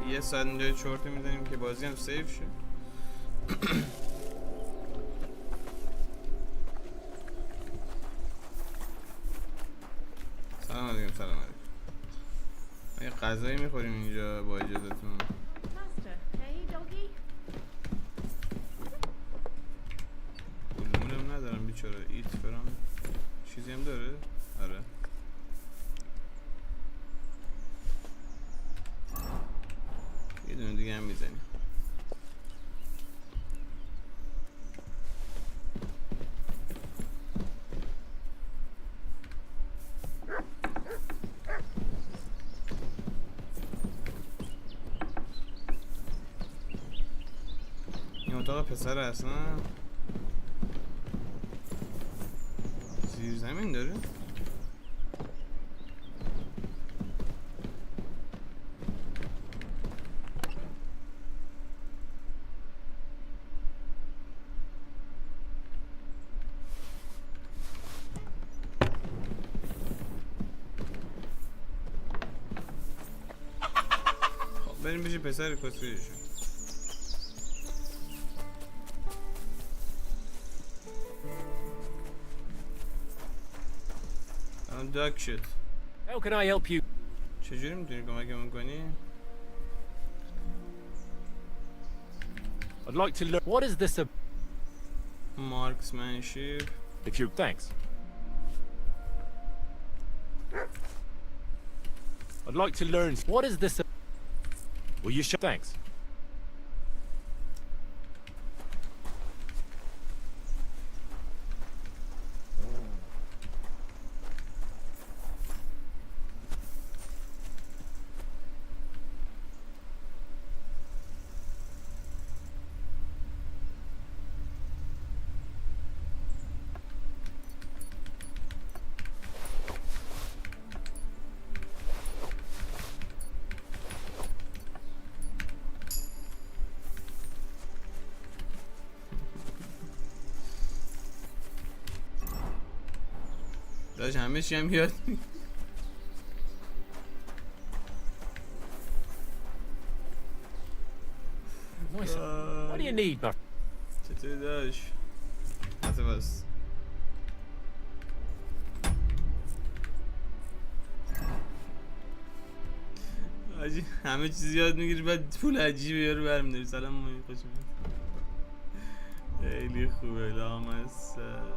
یه ساعت اینجا چرتی میزنیم که بازی هم سیف شه. سلام علیکم. سلام علیکم. ما یه غذایی میخوریم اینجا با اجازهتون. گلمولم ندارم بیچاره. ایت فرام چیزی هم داره؟ آره. یه دونه دیگه هم میزنیم. این اتاق پسر اصلا زیر زمین داره؟ خب بریم بشه پسر کسکشون. Duck shit. How can I help you? چجوری میتونی کمکمون کنی؟ I'd like to learn. What is this? Marksmanship. If you thanks. I'd like to learn. What is this? Will you show? Thanks. داشت همه چی هم یاد What do you need? چطوری داشت؟ حتی بس آجی همه چیز یاد میگیری بعد پول عجیبه یارو برمیداری. سلام مایی خوش میاد. خیلی خوبه لامصب.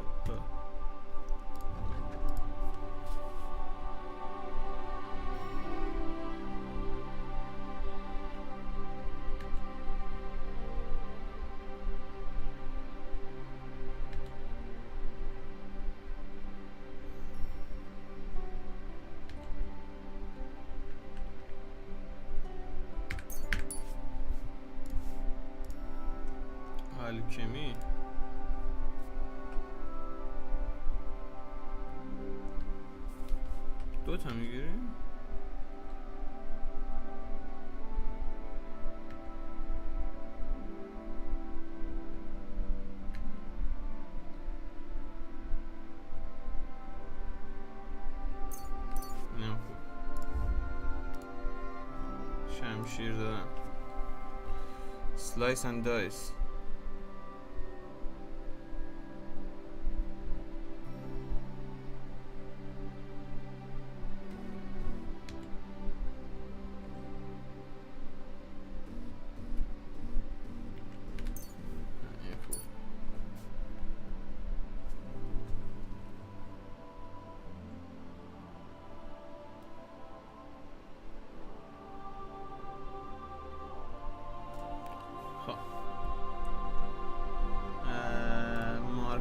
الکمی دو تا میگیریم. شمشیر دادن. Slice and dice.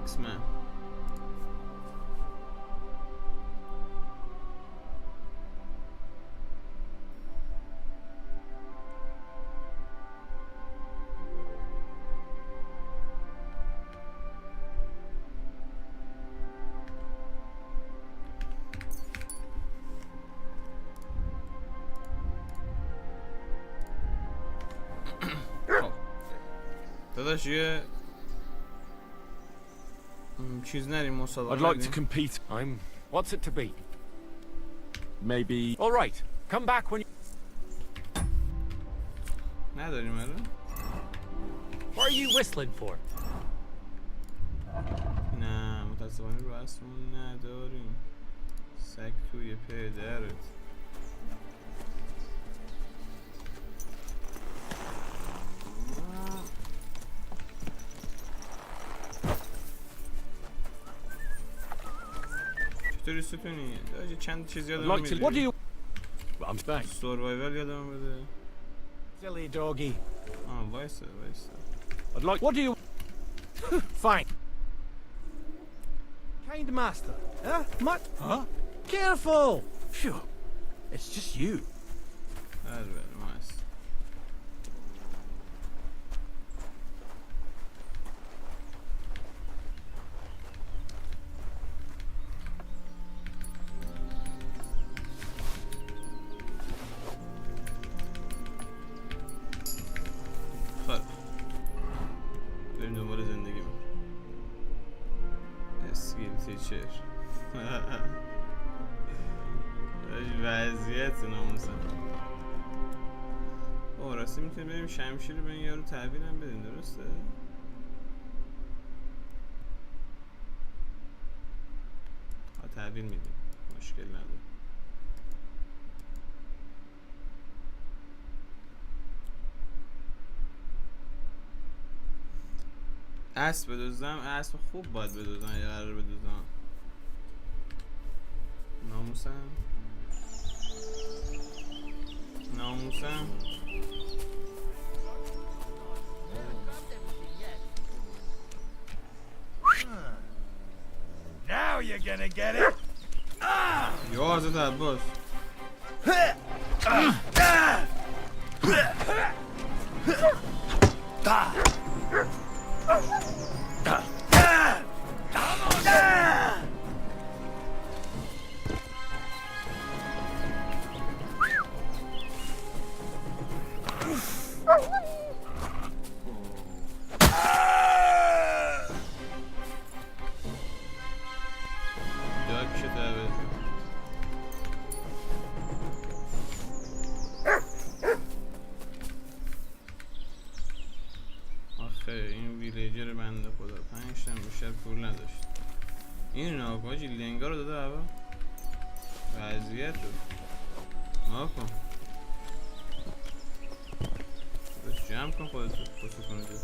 Marksman. داداش یه چیز نریم مسابقه. I'd like to compete. What's it to be? Maybe. All right. Come back when you. نداریم الان. What are you whistling for? نه متاسفانه رو اصلمون نداریم. سگ توی پدرت. چطوری ستونی؟ چند چیز یادم میدی. What do you... I'm back. سروایول یادم بده. Silly doggy. وایسا. I'd like... What do you... Fine. Kind master. Huh? Huh? Careful! Phew. It's just you. nice. بریم دنبال زندگی من. اسکیل تیچر. وضعیت ناموسم. راستی میتونیم بریم شمشیر رو به این یارو تحویل هم بدیم، درسته؟ تحویل میدیم، مشکل نداره. اسب بدوزم، اسب خوب باید بدوزم یا قرار بدوزم؟ ناموسم Now you're gonna get it. یا حضرت عباس. این ویلیجر بنده خدا 5 تا بیشتر پول نداشت. این ناکاجی لنگا رو داده هوا. وضعیت رو ناکن بس جمع کن خودتو خصوص کنه جو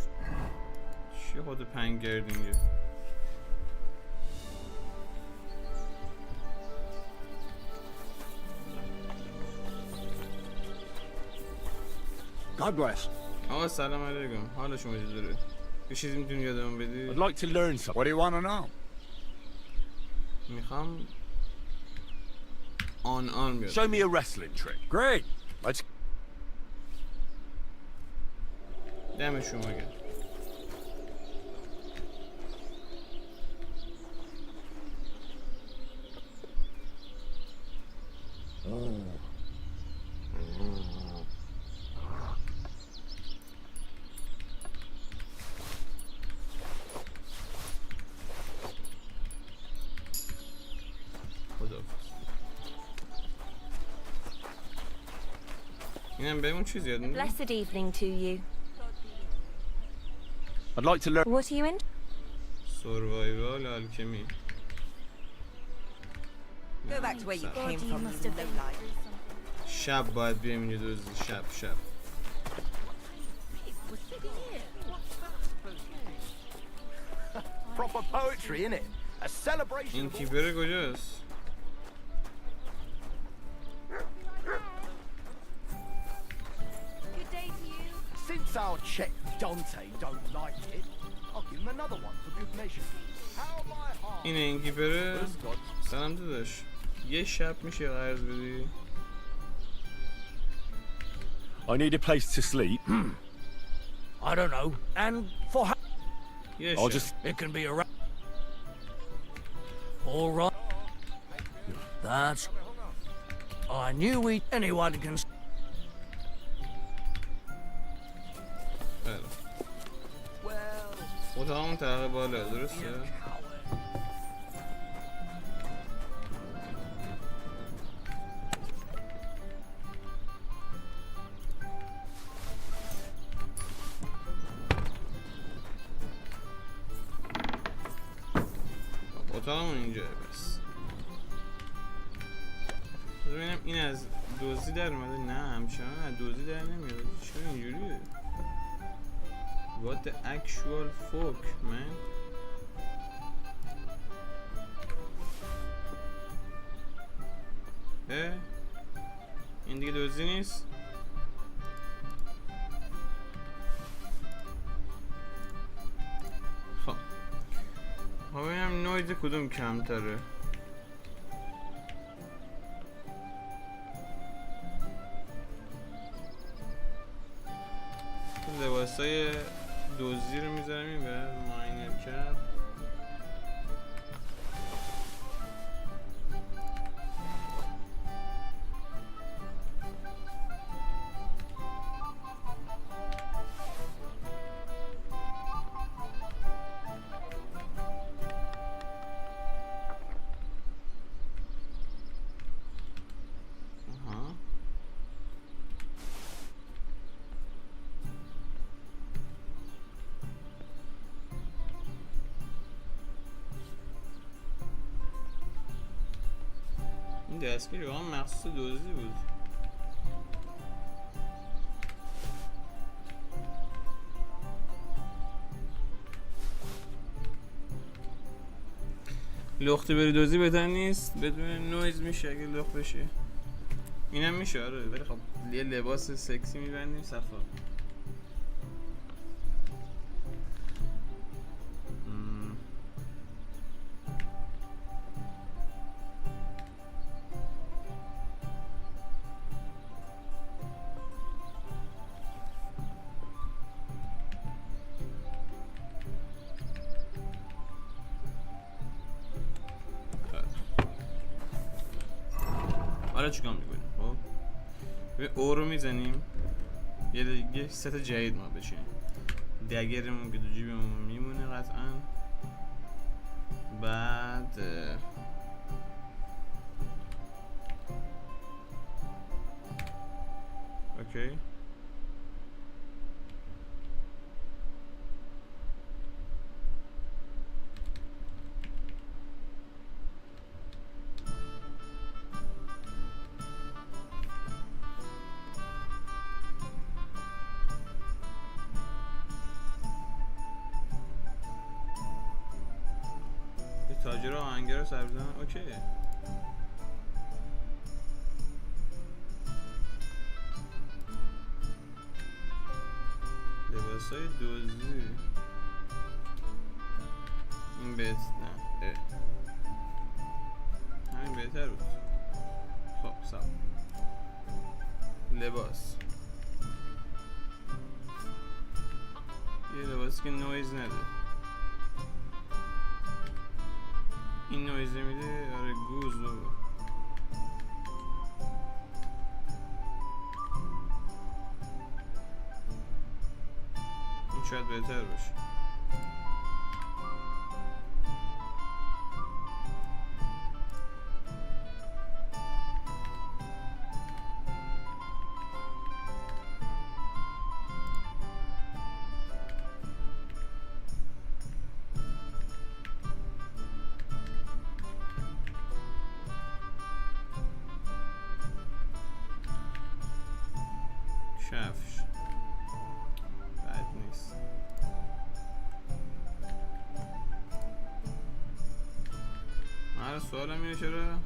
چی خود پنگ گردینگه. God bless. آقا سلام علیکم. حال شما چطوره؟ یه چیزی میتونی یادم بدی؟ I'd like to learn something. What do you want to know? میخوام آن بیاد. Show me a wrestling trick. Great. Let's. دم شما گرد. اینم بهمون چیز یاد میده. Blessed evening to you. I'd like to learn. What are you in? سروایوال الکمی. Go back to where you came from. You low life. شب باید بیایم اینجا دزدی. شب. Proper poetry, innit? A celebration. این کیپر کجاست؟ Good day to you. Since our Czech Dante don't like it, I'll give him another one for good measure. How my heart. اینه این کیپره. سلام داداش. یه شب میشه قرض بدی؟ I need a place to sleep. I don't know. And for how? Yes, I'll just. It can be a. All right. That's. I knew anyone can. خیلی. اتاقمون طبقه بالا درسته؟ اتاقمون اینجاه بس. ببینم این از دزدی در اومده. نه همچنان از دزدی در نمیاد. چرا اینجوریه؟ What the actual fuck man؟ این دیگه دزدی نیست؟ خب ببینم نویز کدوم کمتره. لباسای دزدی رو میذارم این به ماینر کپ. این دستگیر واقعا مخصوص دزدی بود. لختی بری دزدی بهتر نیست؟ بدون نویز میشه اگه لخت بشه. اینم میشه آره، ولی خب یه لباس سکسی میبندیم صفا. حالا چیکار میکنیم؟ خب به او رو میزنیم یه ست جدید ما بچینیم. دگرمون که دو جیبمون میمونه قطعا. بعد اوکی تاجر آهنگر رو سر بزنن. اوکی لباسای دزدی این بهت نه همین بهتر بود. خب سب لباس یه لباسی که نویز نده. این نویزه میده. آره گوز بابا. این شاید بهتر باشه. آره سوالم اینه چرا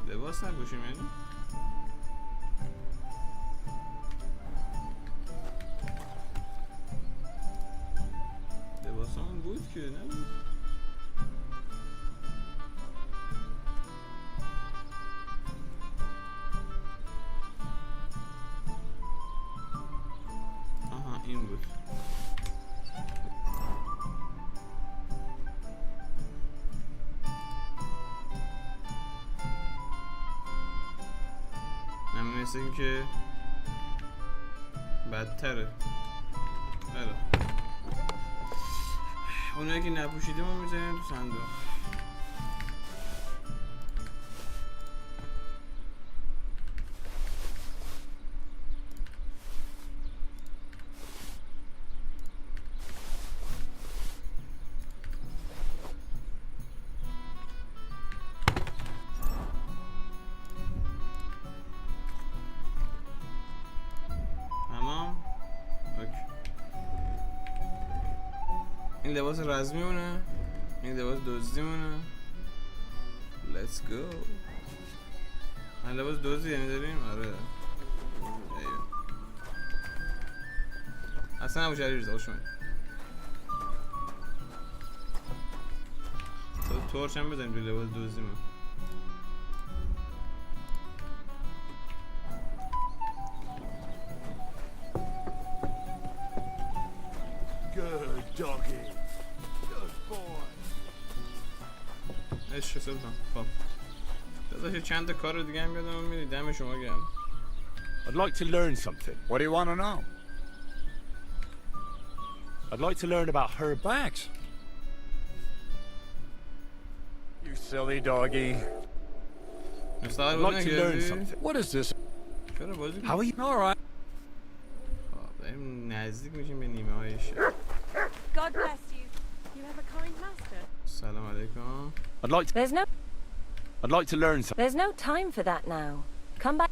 لباس نپوشیم یعنی؟ لباس همون بود که نبود؟ آها این بود. مثل این که بدتره. بله اونایی که نپوشیده ما میزنیم تو صندوق. این لباس رزمی مونه، این لباس دزدی مونه. Let's go. من لباس دزدی یعنی داریم؟ آره اصلا نباشه علیرضا خوش اومدی. تورچ هم بزنیم توی لباس دزدی من. Good doggy. Good boy. عشق سلطان. خب داداش چند تا کار دیگه هم یادم میدی. دم شما گرم. I'd like to learn something. What do you want to know? I'd like to learn about her bags. You silly doggy. I'd like to learn something. What is this? How are you? All right. نزدیک میشیم به نیمه های شب. God bless you. You have a kind master. سلام علیکم. I'd like to. I'd like to learn something. There's no time for that now. Come back.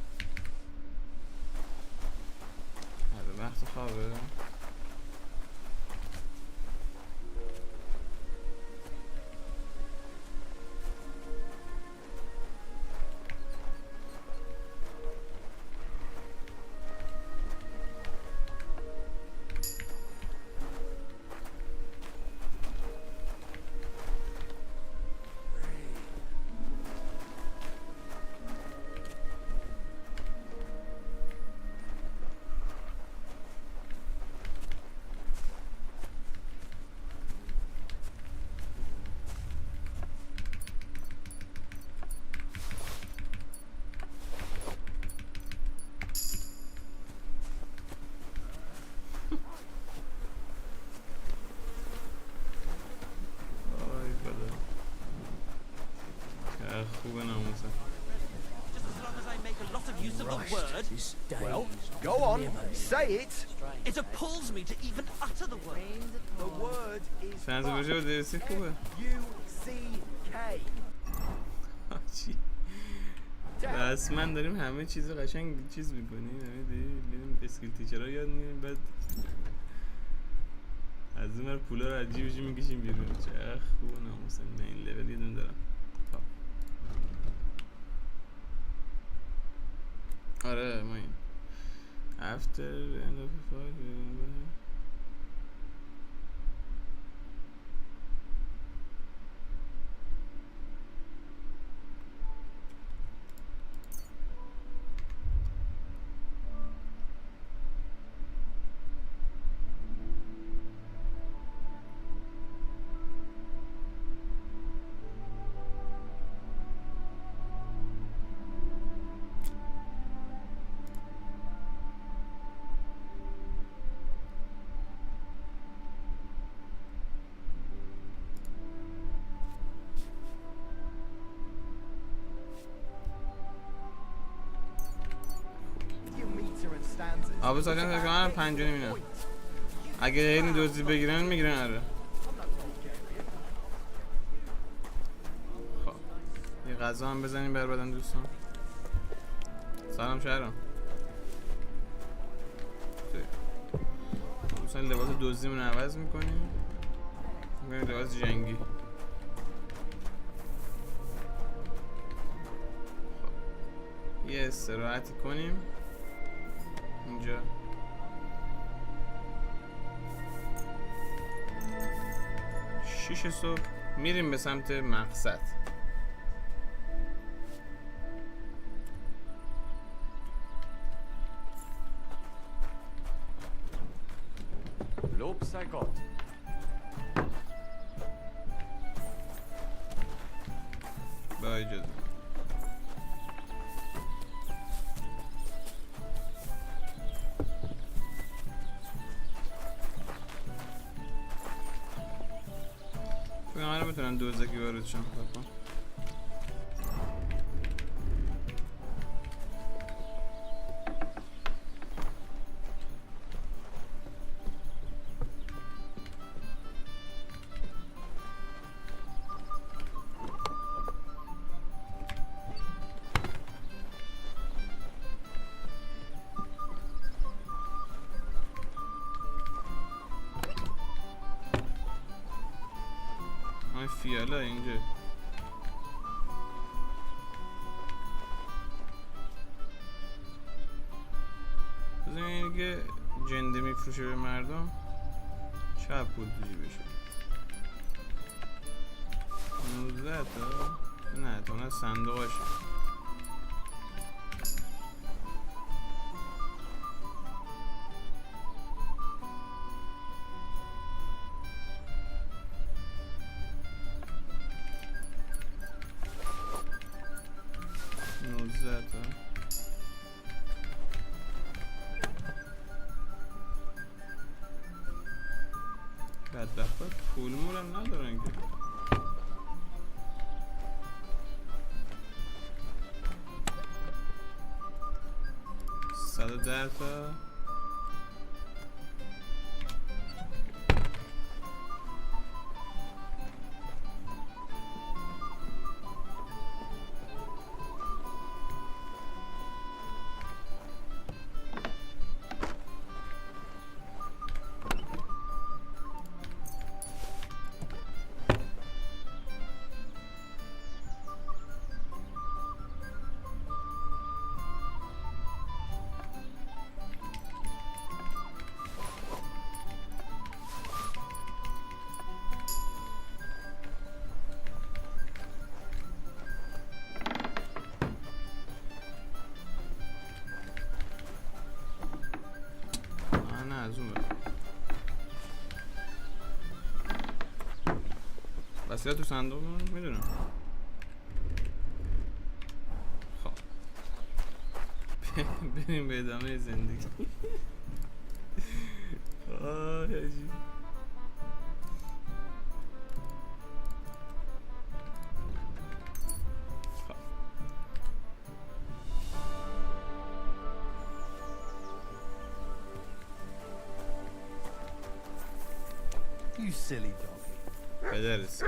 آره وقت خوابه. خوبه ناموسه. Well, go on, say it. It appalls me to even utter the word. The word is خوبه. U-C-K. رسما داریم همه چیز قشنگ چیز میکنیم. بریم اسکیل تیچرها یاد میگیریم بعد از اون ور پولا رو عجیب عجیب میکشیم بیرون. چه خوبه ناموسه. من این لول یه دون دارم. آره ما این after end of the fight آب ساکن تکنان 5 میدن. اگه این دوزی بگیرن میگیرن. آره خب یه غذا هم بزنیم بر بدن دوستان. سلام شهرام. دوستان لباس دوزیمون عوض میکنیم. لباس جنگی. یه استراحتی کنیم اینجا. 6 صبح میریم به سمت مقصد. Lob sei Gott. با اجازه. فکر میتونن دوزکی واردشن. فیالا اینجا بزنیم اینی که جنده میفروشه به مردم چه پول دیجی بشه. 19 تا نه تا اون صندوقش. بدبخت پول مولم ندارن که. 110 تا 'لا تو صندوق میدونم. خب بریم به ادامه زندگی. آه حاجی You silly doggy. پدرس.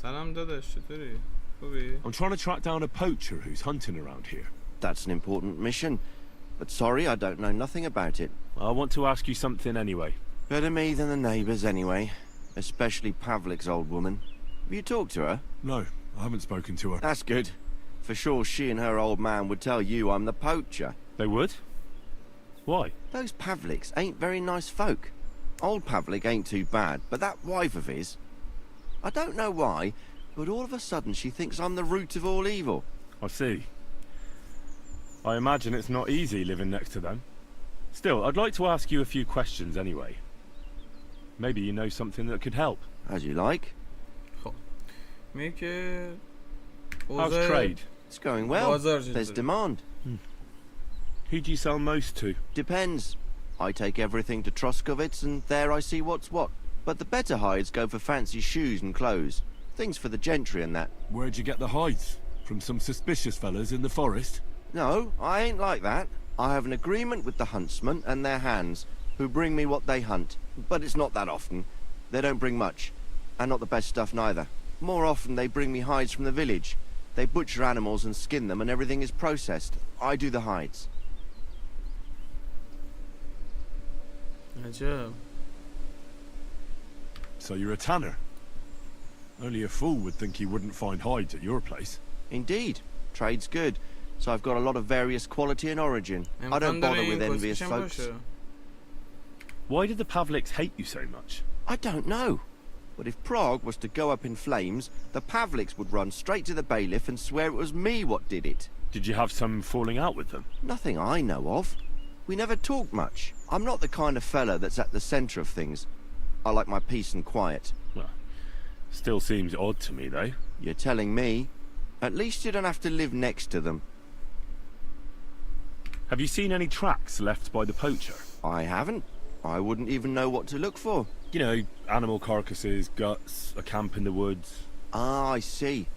سلام داداش چطوری؟ خوبی؟ I'm trying to track down a poacher who's hunting around here. That's an important mission. But sorry, I don't know nothing about it. I want to ask you something anyway. Better me than the neighbours anyway. Especially Pavlik's old woman. Have you talked to her? No, I haven't spoken to her. That's good. For sure she and her old man would tell you I'm the poacher. They would? Why? Those Pavliks ain't very nice folk. Old Pavlik ain't too bad, but that wife of his... I don't know why, but all of a sudden she thinks I'm the root of all evil. I see. I imagine it's not easy living next to them. Still, I'd like to ask you a few questions anyway. Maybe you know something that could help. As you like. How's trade? It's going well. There's demand. Who do you sell most to? Depends. I take everything to Troskovitz and there I see what's what. But the better hides go for fancy shoes and clothes. Things for the gentry and that. Where'd you get the hides? From some suspicious fellas in the forest? No, I ain't like that. I have an agreement with the huntsmen and their hands, who bring me what they hunt. But it's not that often. They don't bring much. And not the best stuff neither. More often they bring me hides from the village. They butcher animals and skin them and everything is processed. I do the hides. عجب So you're a tanner? Only a fool would think he wouldn't find hides at your place. Indeed. Trade's good. So I've got a lot of various quality and origin. I don't bother with envious folks. Why did the Pavliks hate you so much? I don't know. But if Prague was to go up in flames, the Pavliks would run straight to the bailiff and swear it was me what did it. Did you have some falling out with them? Nothing I know of. We never talked much. I'm not the kind of fella that's at the centre of things. I like my peace and quiet. Well, still seems odd to me, though. You're telling me? At least you don't have to live next to them. Have you seen any tracks left by the poacher? I haven't. I wouldn't even know what to look for. You know, animal carcasses, guts, a camp in the woods. Ah, I see.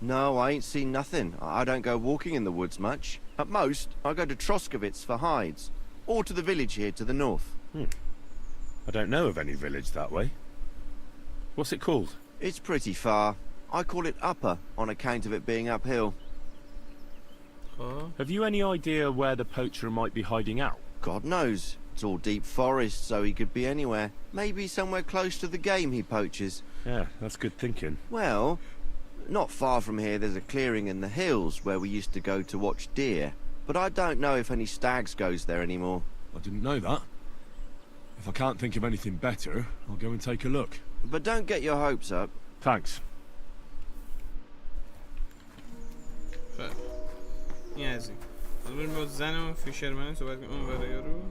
No, I ain't seen nothing. I don't go walking in the woods much. At most, I go to Troskovitz for hides. Or to the village here to the north. I don't know of any village that way. What's it called? It's pretty far. I call it Upper on account of it being uphill. Have you any idea where the poacher might be hiding out? God knows. It's all deep forest, so he could be anywhere. Maybe somewhere close to the game he poaches. Yeah, that's good thinking. Well, not far from here there's a clearing in the hills where we used to go to watch deer. But I don't know if any stags goes there anymore. I didn't know that. If I can't think of anything better, I'll go and take a look. But don't get your hopes up. Thanks. خب این از این حالا بریم با زنمون فیشرمنی صحبت کنیم اون برای رو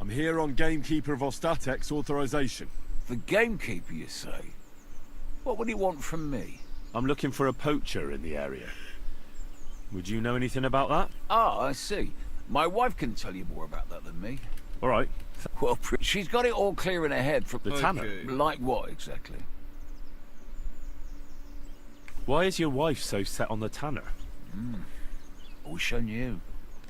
I'm here on Gamekeeper Vostatek's authorization. The Gamekeeper, you say? What would he want from me? I'm looking for a poacher in the area. Would you know anything about that? Ah, I see. My wife can tell you more about that than me. All right. Well, she's got it all clear in her head from... The tanner? Like what, exactly? Why is your wife so set on the tanner? I wish I knew.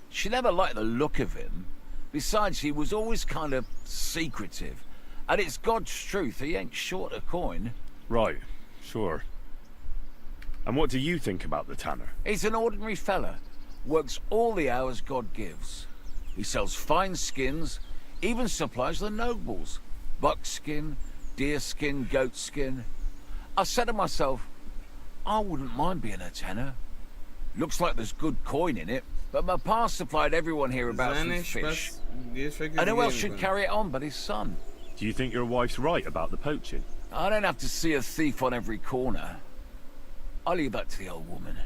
She never liked the look of him. Besides, he was always kind of secretive. And it's God's truth, he ain't short a coin. Right, sure. And what do you think about the tanner? He's an ordinary fella. Works all the hours God gives. He sells fine skins, even supplies the nobles. Buckskin, deerskin, goatskin. I said to myself, I wouldn't mind being a tanner. Looks like there's good coin in it, but my pa supplied everyone here about some fish. And who else should carry it on but his son? Do you think your wife's right about the poaching? I don't have to see a thief on every corner. I'll leave that to the old woman.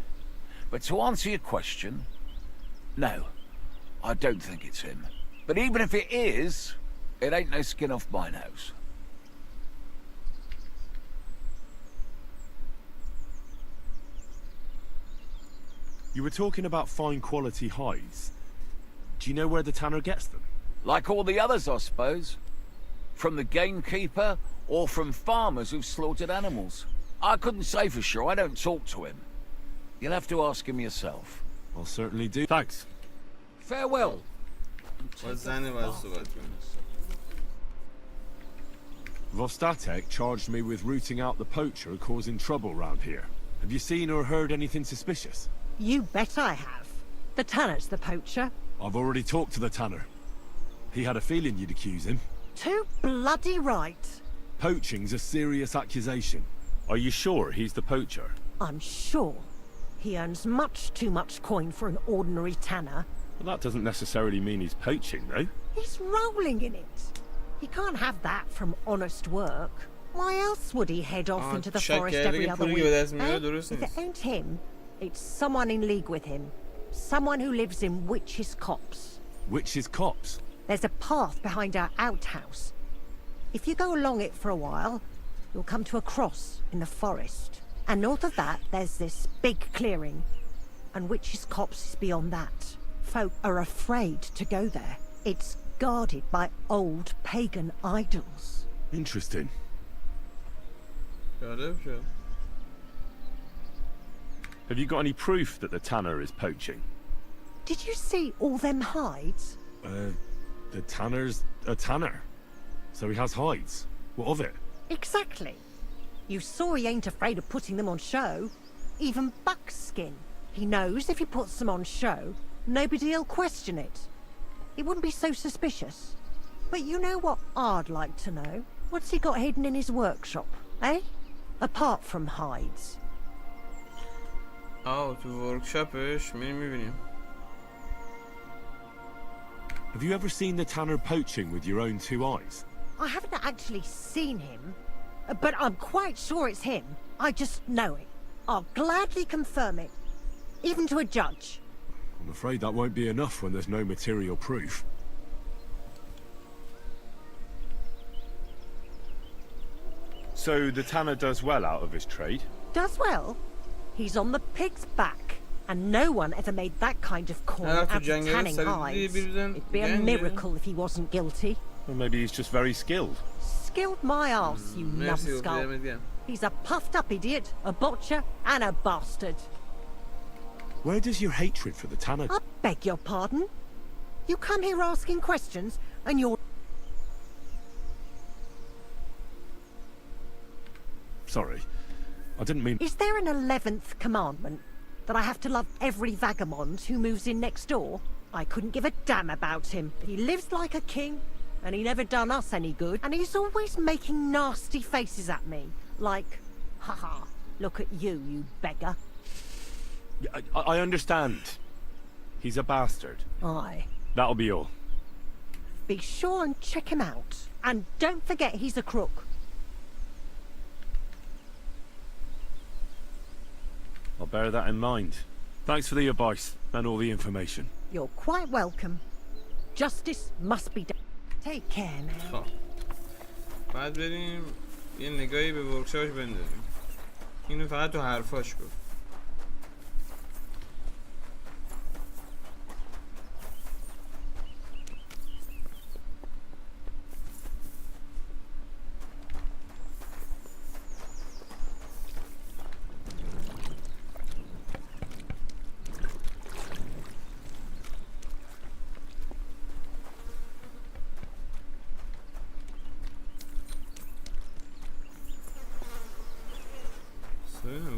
But to answer your question, no, I don't think it's him. But even if it is, it ain't no skin off my nose. You were talking about fine quality hides. Do you know where the tanner gets them? Like all the others, I suppose. From the gamekeeper, or from farmers who've slaughtered animals. I couldn't say for sure, I don't talk to him. You'll have to ask him yourself. I'll certainly do. Thanks. Farewell. Vostatek charged me with rooting out the poacher causing trouble round here. Have you seen or heard anything suspicious? You bet I have. The tanner's the poacher. I've already talked to the tanner. He had a feeling you'd accuse him. Too bloody right. Poaching's a serious accusation. Are you sure he's the poacher? I'm sure. He earns much too much coin for an ordinary tanner. Well, that doesn't necessarily mean he's poaching, though. He's rolling in it. He can't have that from honest work. Why else would he head off into the forest every other week? If it ain't him, it's someone in league with him. Someone who lives in Witch's Copse. Witch's Copse? There's a path behind our outhouse. If you go along it for a while, you'll come to a cross in the forest. And north of that, there's this big clearing. And Witch's Copse is beyond that. Folk are afraid to go there. It's guarded by old pagan idols. Interesting. Have you got any proof that the tanner is poaching? Did you see all them hides? The tanner's a tanner. So he has hides. What of it? Exactly. You saw he ain't afraid of putting them on show. Even buckskin. He knows if he puts them on show, nobody'll question it. It wouldn't be so suspicious. But you know what I'd like to know? What's he got hidden in his workshop, eh? Apart from hides. تو ورکشاپش میبینیم. Have you ever seen the tanner poaching with your own two eyes? I haven't actually seen him, but I'm quite sure it's him. I just know it. I'll gladly confirm it, even to a judge. I'm afraid that won't be enough when there's no material proof. So the tanner does well out of his trade? Does well? He's on the pig's back, and no one ever made that kind of coin out of tanning hides. It'd be a miracle if he wasn't guilty. Well, maybe he's just very skilled. Skilled my arse, you numbskull. He's a puffed-up idiot, a botcher, and a bastard. Where does your hatred for the tanner... I beg your pardon? You come here asking questions, and you're... Sorry, I didn't mean... Is there an 11th commandment? That I have to love every vagabond who moves in next door? I couldn't give a damn about him. He lives like a king, and he never done us any good. And he's always making nasty faces at me. Like, haha, look at you, you beggar. I understand. He's a bastard. Aye. That'll be all. Be sure and check him out. And don't forget he's a crook. I'll bear that in mind. Thanks for the advice and all the information. You're quite welcome. Justice must be done. Take care now. بعد بریم یه نگاهی به ورکشاپش بندازیم. اینو فقط تو حرفاش گفت.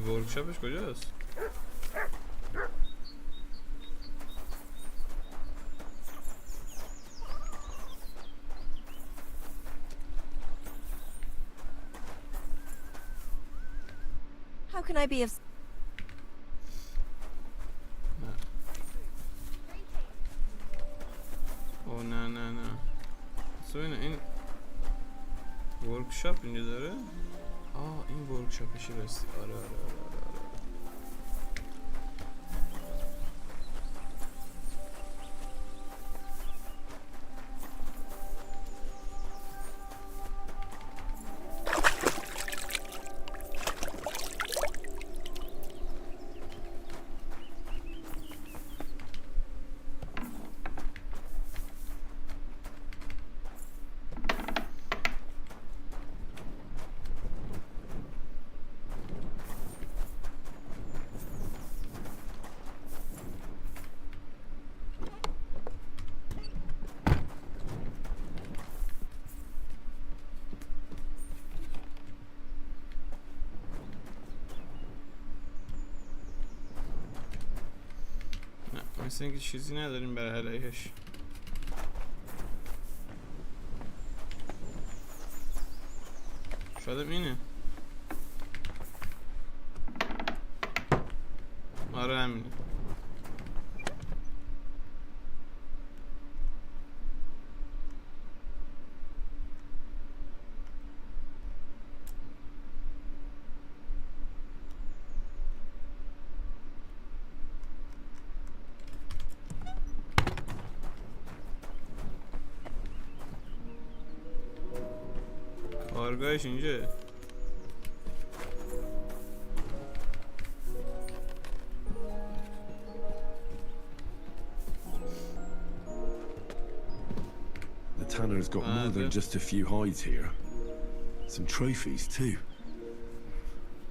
ورکشاپش کجاست؟ How can I be of... اوه نه سوینه این ورکشاپ اینجا داره؟ این ورکشاپشه راستی. آره مثل اینکه چیزی نداریم برای علیهش. شاید اینه. آره همینه. کارگاهش اینجا. The tanner's got more than just a few hides here. Some trophies too.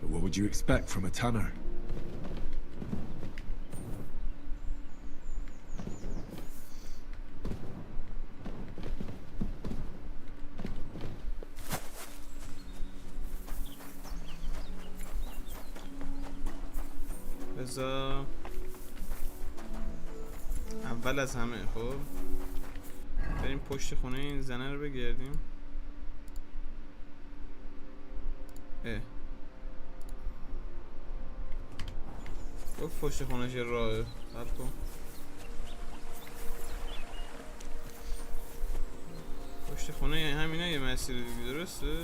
But what would you expect from a tanner? بذار اول از همه خب بریم پشت خونه این زنه رو بگردیم. گفت پشت خونش یه راهه. صبر کن. پشت خونه همینه یه مسیر دیگه درسته؟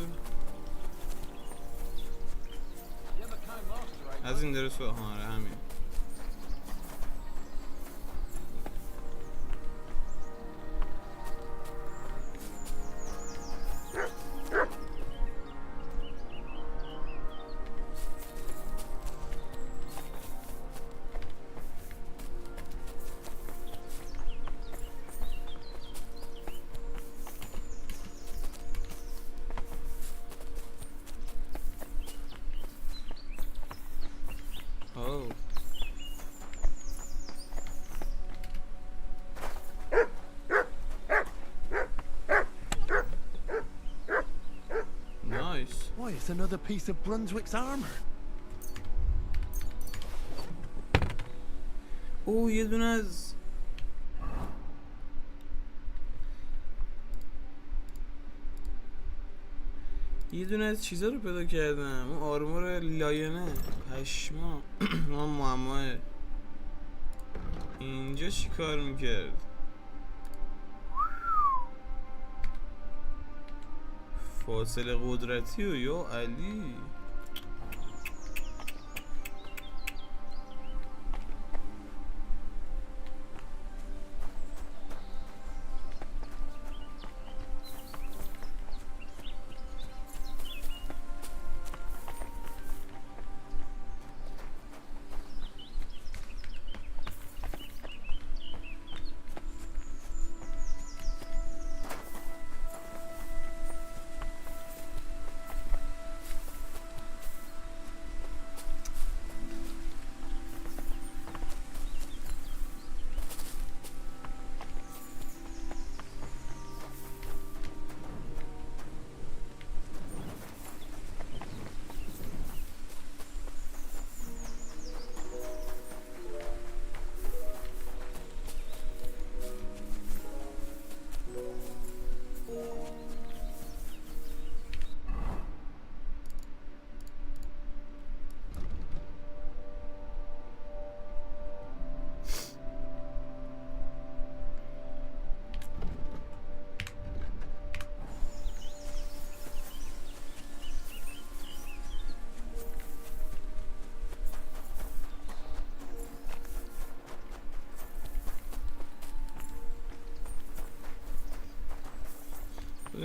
از این درست ها همین. Why, it's another piece of Brunswick's armor. او یه دونه از چیزا رو پیدا کردم. اون آرمور لاینه پشما. ما معماه اینجا چی کار میکرد؟ فاصله قدرتی و یا علی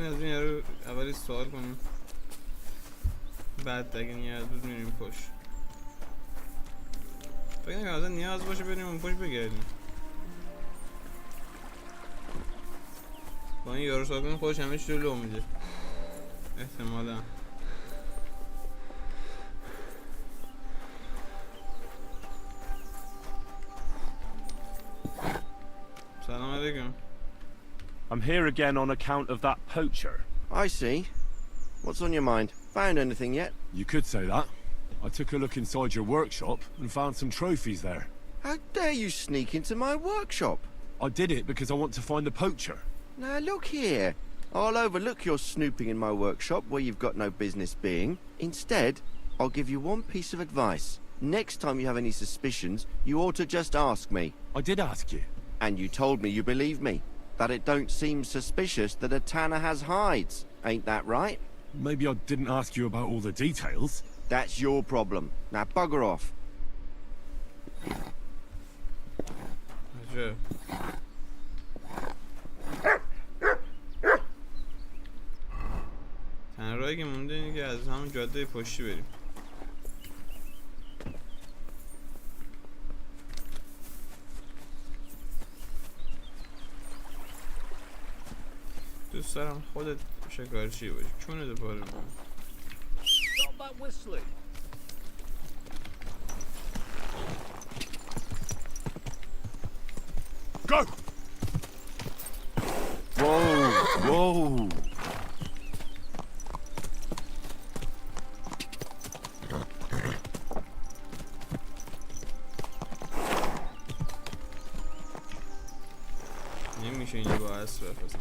از این یارو اولی سوال کنیم بعد اگه نیاز بود میریم پشت. فکر نکنم اصلا نیاز باشه بریم اون پشت بگردیم. با این یارو سوال کنیم خودش همه چیز رو لو میده احتمالا. سلام علیکم. I'm here again on account of that poacher. I see. What's on your mind? Found anything yet? You could say that. I took a look inside your workshop and found some trophies there. How dare you sneak into my workshop? I did it because I want to find the poacher. Now look here. I'll overlook your snooping in my workshop where you've got no business being. Instead, I'll give you one piece of advice. Next time you have any suspicions, you ought to just ask me. I did ask you. And you told me you believe me. That it don't seem suspicious that a tanner has hides. Ain't that right? Maybe I didn't ask you about all the details. That's your problem. Now bugger off. تنها که مونده اینه که از همون جاده پشتی بریم. دوست دارم خودت شکارچی باشی. چونه پاره من. Stop that whistling. Go! Whoa, whoa. نمیشه اینجا با اسب بفرستم.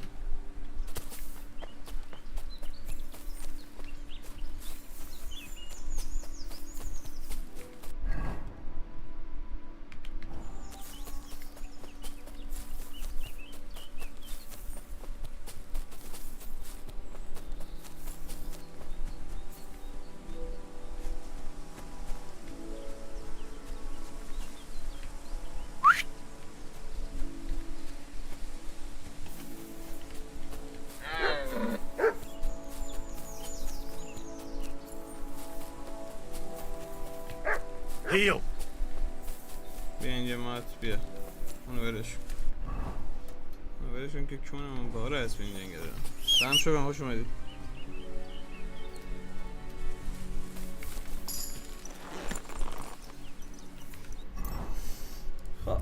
Heal. بیا اینجا مات بیا. اونو برش. اونو برشون که کونمون باره اسب این جنگه دارم. دم شکرم خوش اومدید. خب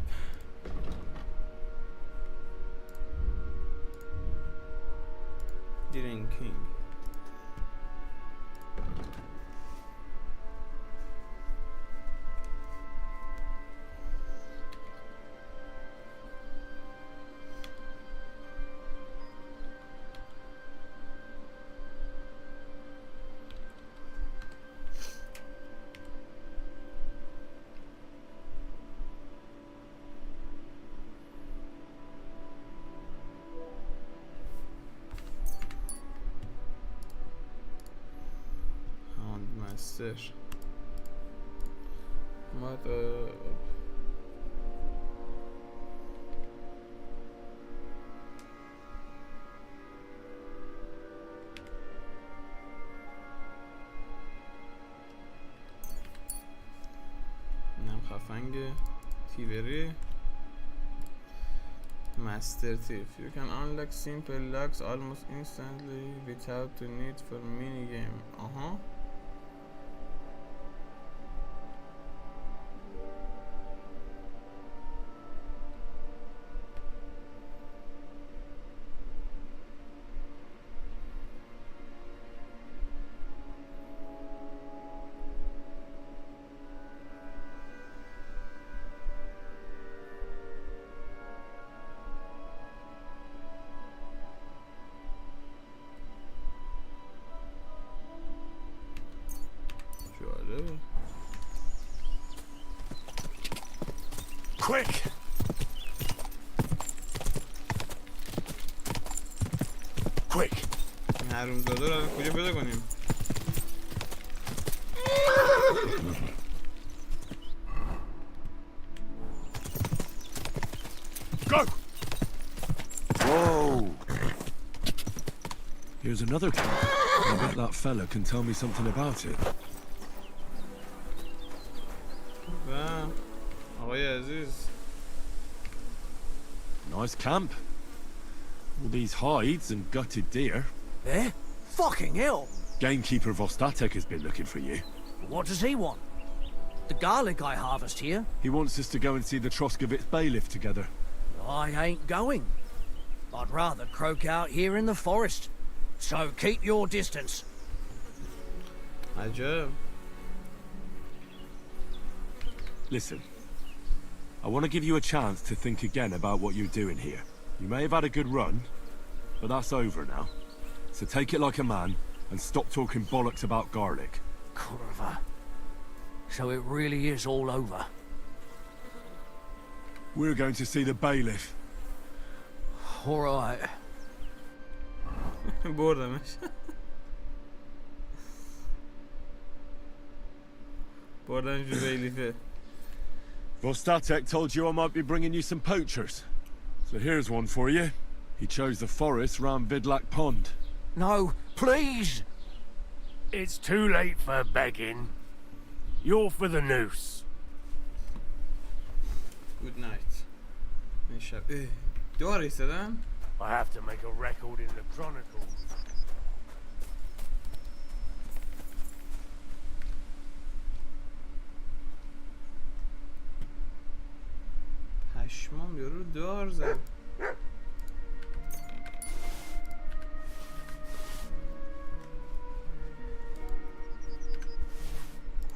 درینکینگ مستر اومد اینم خفنگه تیوری Master Thief. You can unlock simple locks almost instantly without the need for minigame. Quick! Quick! این حرومزاده رو کجا پیدا کنیم؟ Go! Whoa! Here's another camp. I bet that fella can tell me something about it. آقای عزیز. Nice camp. All these hides and gutted deer. Eh? Fucking hell! Gamekeeper Vostatek has been looking for you. What does he want? The garlic I harvest here? He wants us to go and see the Troskovitz bailiff together. I ain't going. I'd rather croak out here in the forest. So keep your distance. عجب. Listen. I want to give you a chance to think again about what you're doing here. You may have had a good run, but that's over now. So take it like a man and stop talking bollocks about garlic. Kurva. So it really is all over. We're going to see the bailiff. All right. بردمش. بردمش به بیلیفه. Vostatek told you I might be bringing you some poachers. So here's one for you. He chose the forest round Vidlak Pond. No, please! It's too late for begging. You're for the noose. Good night. این شب دار ایستادن؟ I have to make a record in the Chronicles. پشمام یارو دار زد.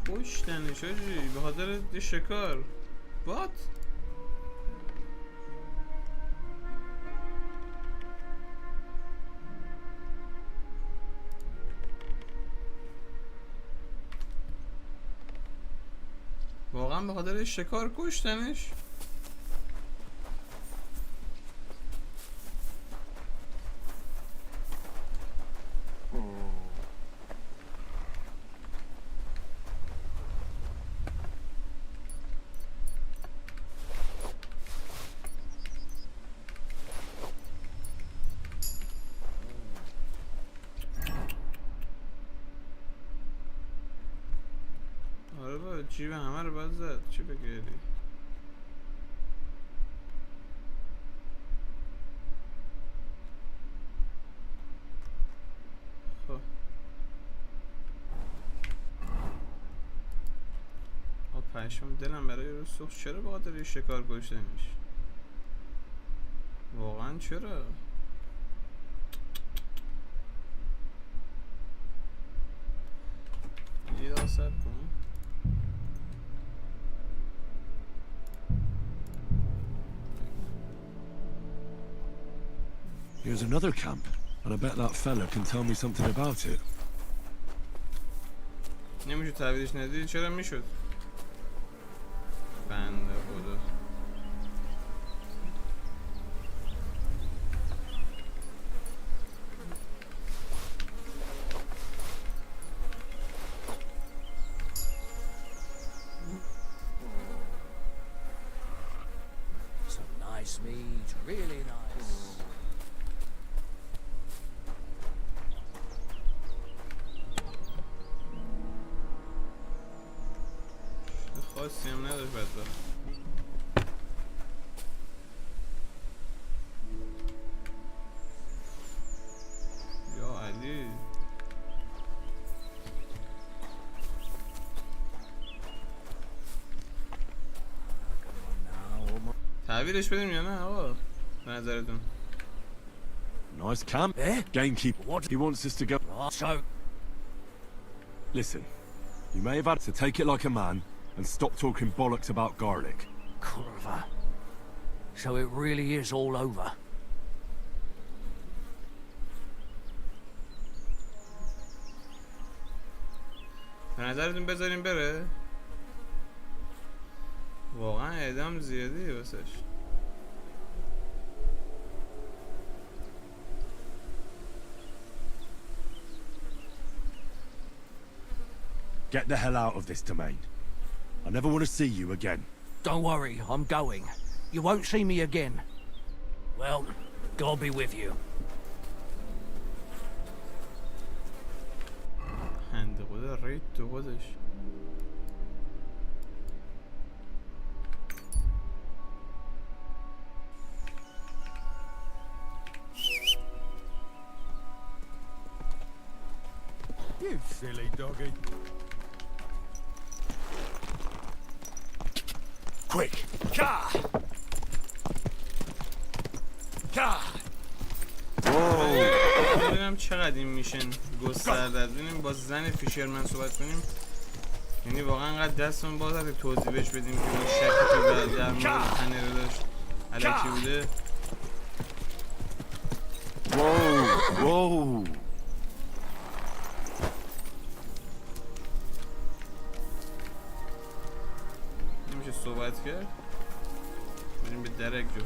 کشتنش آجی به خاطر شکار. What؟ واقعا به خاطر شکار کشتنش؟ جیب همه رو باید زد. چی بگیری؟ خب پشم دلم برای رو سوخت. چرا به خاطر یه شکار کشتنش؟ واقعا چرا؟ یه دقیقه صبر کن. Here's another camp, and I bet that fella can tell me something about it. نمیشه تعبیرش ندید؟ چرا میشد؟ بنده خدا. Some nice meat, really nice. خاصی هم نداشت بدبخت. یا علی تعبیرش بدیم یا نه آقا به نظرتون؟ Nice camp. Gamekeeper. What? He wants us to go. So. Listen, you may have had to take it like a man and stop talking bollocks about garlic. Curva. So it really is all over. به نظرتون بذاریم بره؟ واقعا اعدام زیادیه واسش. Get the hell out of this domain. I never want to see you again. Don't worry, I'm going. You won't see me again. Well, God be with you. هنده خدا رید تو خودش. You silly doggy. Quick! Ka! Ka! ببینم چقدر این میشن گسترده است. ببینیم با زن فیشرمن صحبت کنیم. یعنی واقعا انقدر دستمون باز هست که توضیح بهش بدیم که اون شکی که در مورد خنه رو داشت الکی بوده. Whoa! نمیشه صحبت کرد. بریم به درک جو.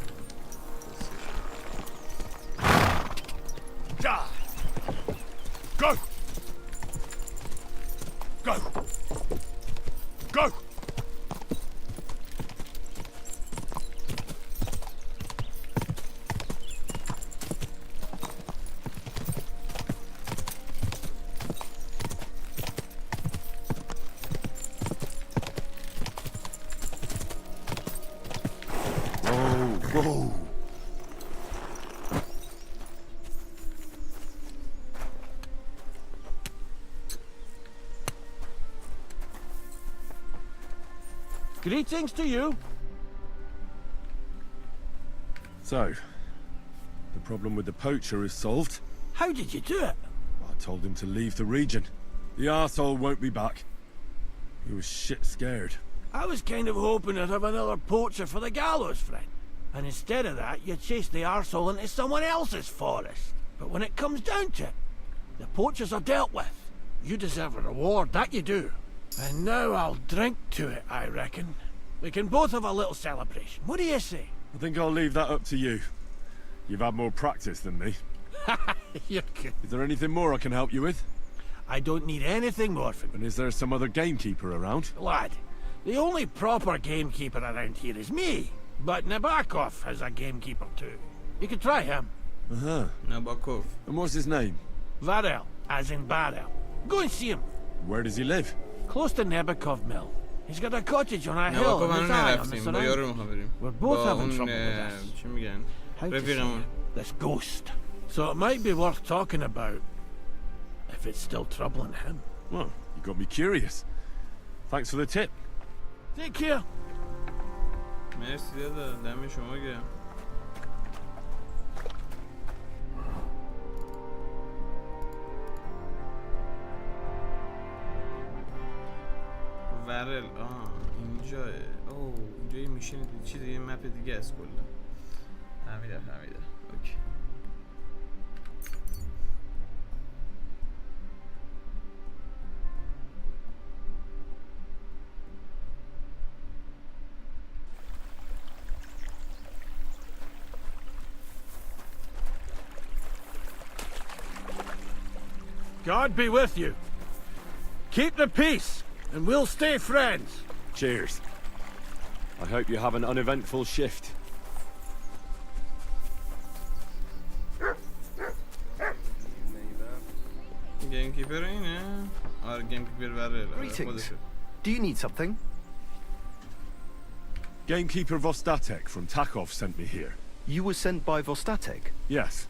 Go! Go! Go! Whoa! Greetings to you. So, the problem with the poacher is solved. How did you do it? I told him to leave the region. The arsehole won't be back. He was shit scared. I was kind of hoping I'd have another poacher for the gallows, friend. And instead of that, you chased the arsehole into someone else's forest. But when it comes down to it, the poachers are dealt with. You deserve a reward, that you do. And now I'll drink to it, I reckon. We can both have a little celebration. What do you say? I think I'll leave that up to you. You've had more practice than me. You're good. Is there anything more I can help you with? I don't need anything more from you. And is there some other gamekeeper around? Lad, the only proper gamekeeper around here is me. But Nabokov has a gamekeeper too. You could try him. Uh-huh. Nabokov. And what's his name? Varel, as in barrel. Go and see him. Where does he live? Close to Nabokov Mill. He's got a cottage on a hill on the side on the surround. We're both having trouble with this. How to say it? This ghost. So it might be worth talking about if it's still troubling him. Well, you got me curious. Thanks for the tip. Take care. مرسی دادا دم شما گرم. ورل اینجاه. اوه اینجا یه میشین چی دیگه مپ دیگه است کلا. فهمیدم. اوکی. God be with you. Keep the peace, and we'll stay friends. Cheers. I hope you have an uneventful shift. Gamekeeper اینه. آره gamekeeper ورل. Greetings. Do you need something? Gamekeeper Vostatek from Takov sent me here. You were sent by Vostatek? Yes.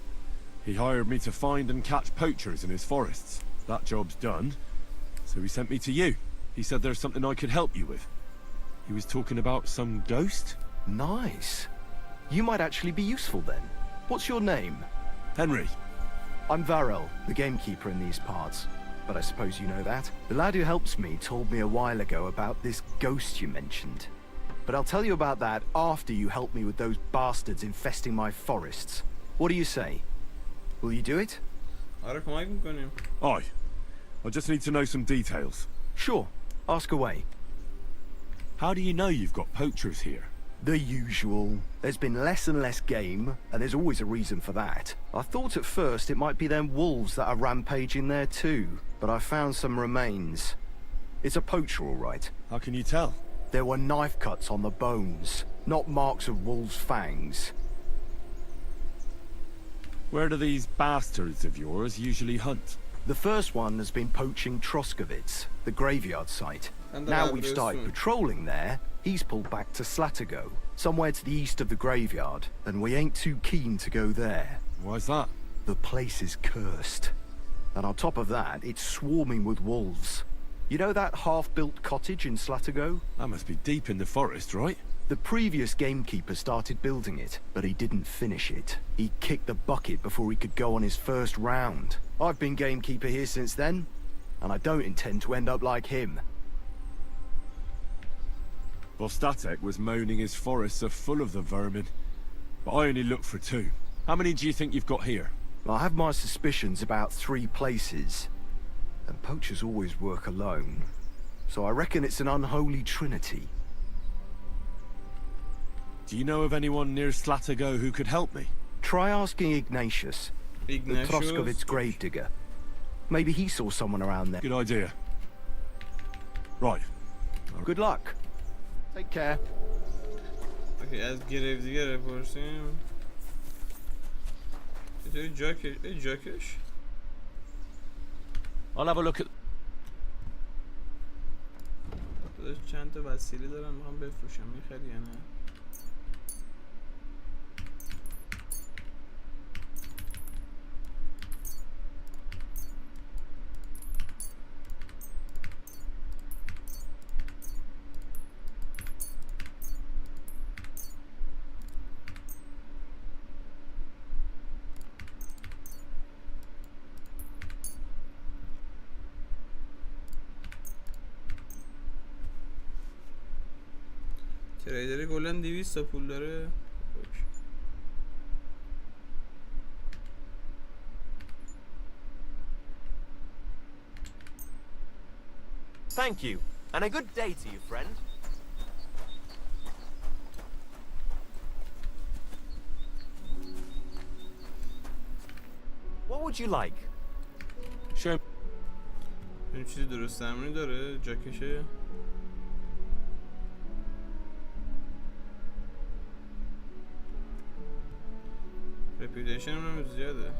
He hired me to find and catch poachers in his forests. That job's done, so he sent me to you. He said there's something I could help you with. He was talking about some ghost? Nice. You might actually be useful then. What's your name? Henry. I'm Varel, the gamekeeper in these parts. But I suppose you know that. The lad who helps me told me a while ago about this ghost you mentioned. But I'll tell you about that after you help me with those bastards infesting my forests. What do you say? Will you do it? Aye. I just need to know some details. Sure. Ask away. How do you know you've got poachers here? The usual. There's been less and less game, and there's always a reason for that. I thought at first it might be them wolves that are rampaging there too, but I found some remains. It's a poacher, all right. How can you tell? There were knife cuts on the bones, not marks of wolves' fangs. Where do these bastards of yours usually hunt? The first one has been poaching Troskovitz, the graveyard site. Now we've started patrolling there, he's pulled back to Slatigo, somewhere to the east of the graveyard, and we ain't too keen to go there. Why's that? The place is cursed. And on top of that, it's swarming with wolves. You know that half-built cottage in Slatigo? That must be deep in the forest, right? The previous gamekeeper started building it, but he didn't finish it. He kicked the bucket before he could go on his first round. I've been gamekeeper here since then, and I don't intend to end up like him. Vostatek was moaning his forests are full of the vermin, but I only looked for 2. How many do you think you've got here? I have my suspicions about 3 places, and poachers always work alone, so I reckon it's an unholy trinity. Do you know of anyone near Slatigo who could help me? Try asking Ignatius, the Troskovitz gravedigger. Maybe he saw someone around there. Good idea. Right. Good luck. Take care. Okay, از گریودیگر بپرسیم. چطوری جاکش؟ I'll have a look at... چند تا وسیله دارم میخوام بفروشم میخری یا نه؟ تریدر کلا 200 تا پول داره. Thank you, and a good day to you, friend. would you like? Show. این چیزی درست درمونی داره؟ جاکشه؟ رپیوتیشن هم زیاده.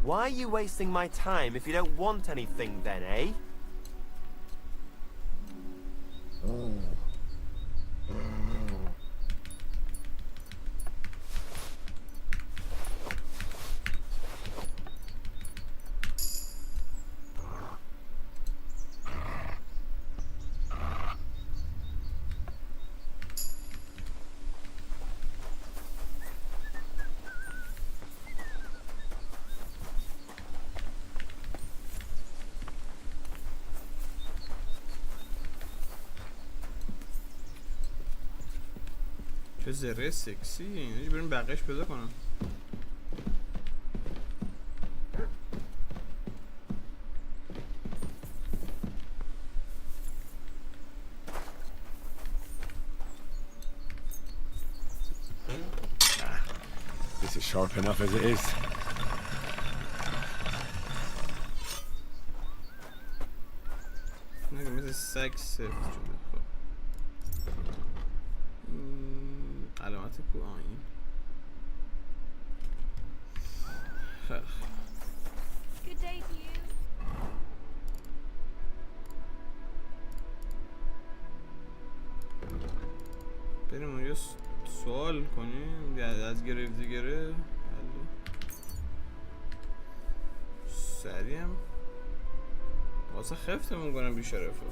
Why are you wasting my time if you don't want anything then, eh? چه زره سکسی اینجا بریم بقیش پیدا کنم. This is sharp enough as it is. نگه مثل سگ سفت شده. علامت کو آین خیلی Good day to you. بریم اون یه سوال کنیم از گرفتی گره سریع هم واسه خفتمون کنم بیشرفه.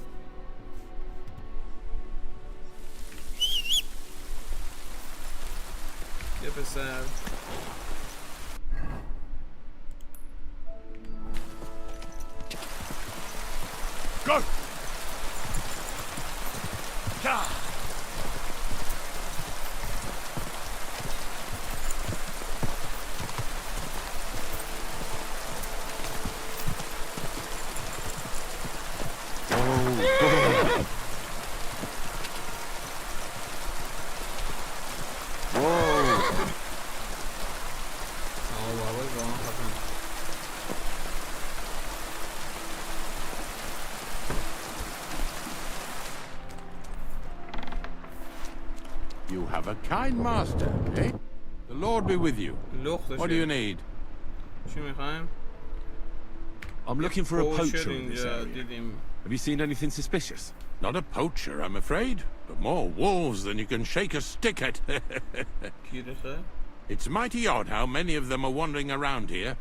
یه پسر Go! You have a kind master, eh? The Lord be with you. What do you need? I'm looking for a poacher in this area. Have you seen anything suspicious? Not a poacher, I'm afraid, but more wolves than you can shake a stick at. It's mighty odd how many of them are wandering around here.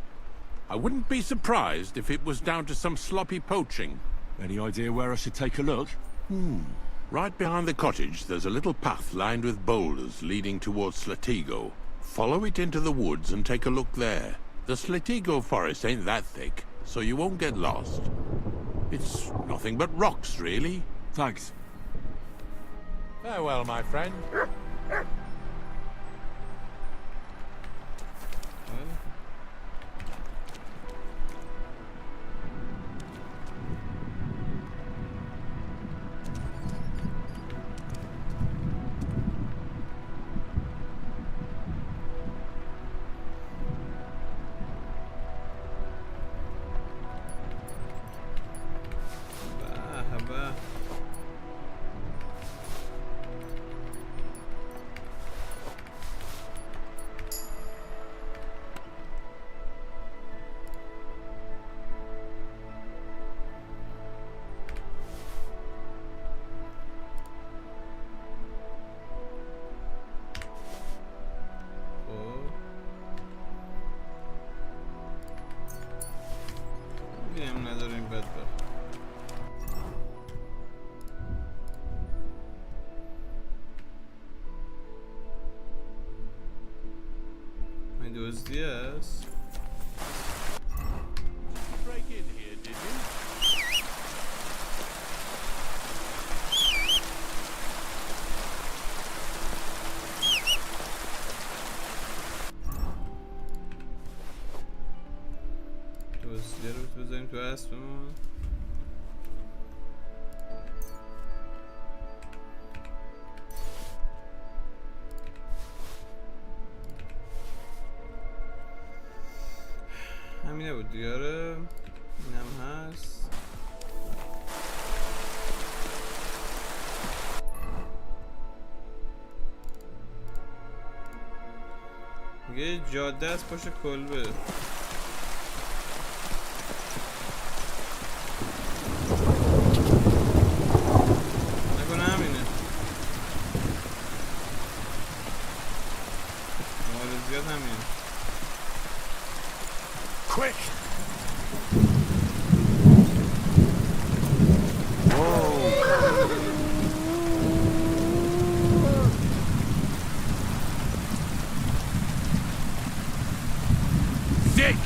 I wouldn't be surprised if it was down to some sloppy poaching. Any idea where I should take a look? Right behind the cottage, there's a little path lined with boulders leading towards Slatigo. Follow it into the woods and take a look there. The Slatigo forest ain't that thick, so you won't get lost. It's nothing but rocks, really. Thanks. Farewell, my friend. Yes. Break in here, did you? رو بذاریم تو اسبمون. همینه بود دیاره. اینم هست. یه جاده است پشت کلبه. نکنه همینه. مال زیاد همینه. Quick! Dick!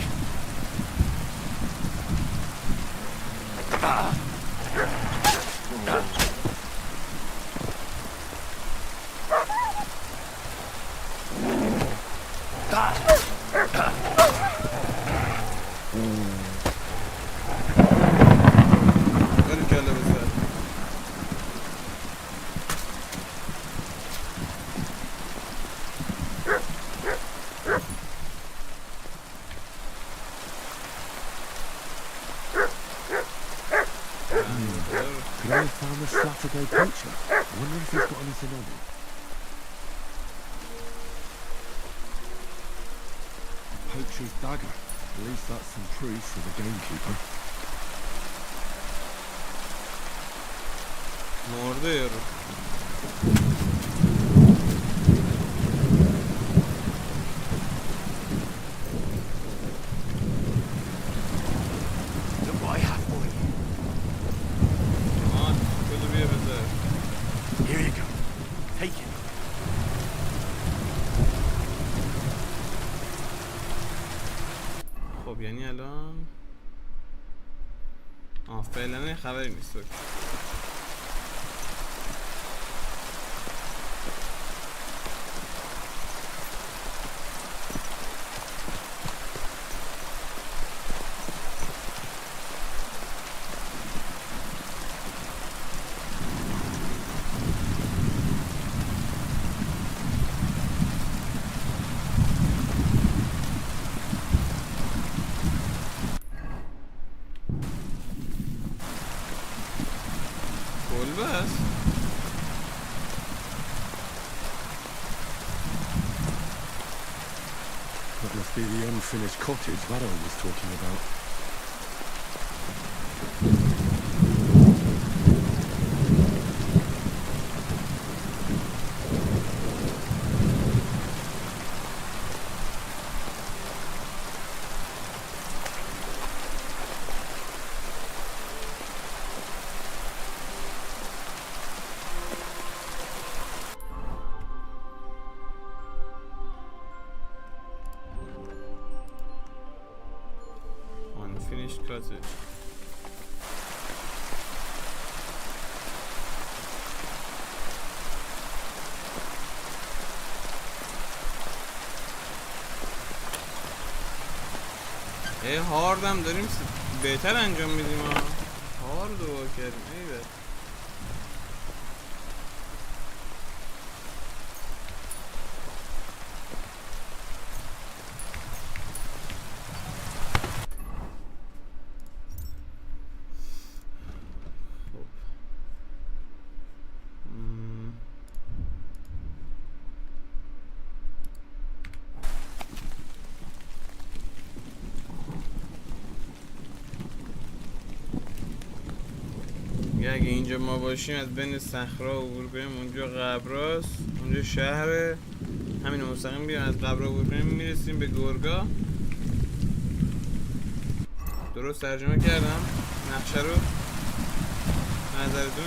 Saturday poacher. Wonder if he's got anything on him. A poacher's dagger. At least that's some proof for the gamekeeper. مرده یارو. Here you go. Take it. خب یعنی الان فعلا خبری نیست. That must be the unfinished cottage Varro was talking about. Unfinished cottage. هارد هم داریم بهتر انجام میدیم ها. هارد رو کردیم ایوه. اگه اینجا ما باشیم از بین صخرا عبور کنیم، اونجا قبراست، اونجا شهره، همین مستقیم بیایم از قبرا عبور کنیم میرسیم به گرگا. درست ترجمه کردم نقشه رو؟ نظرتون؟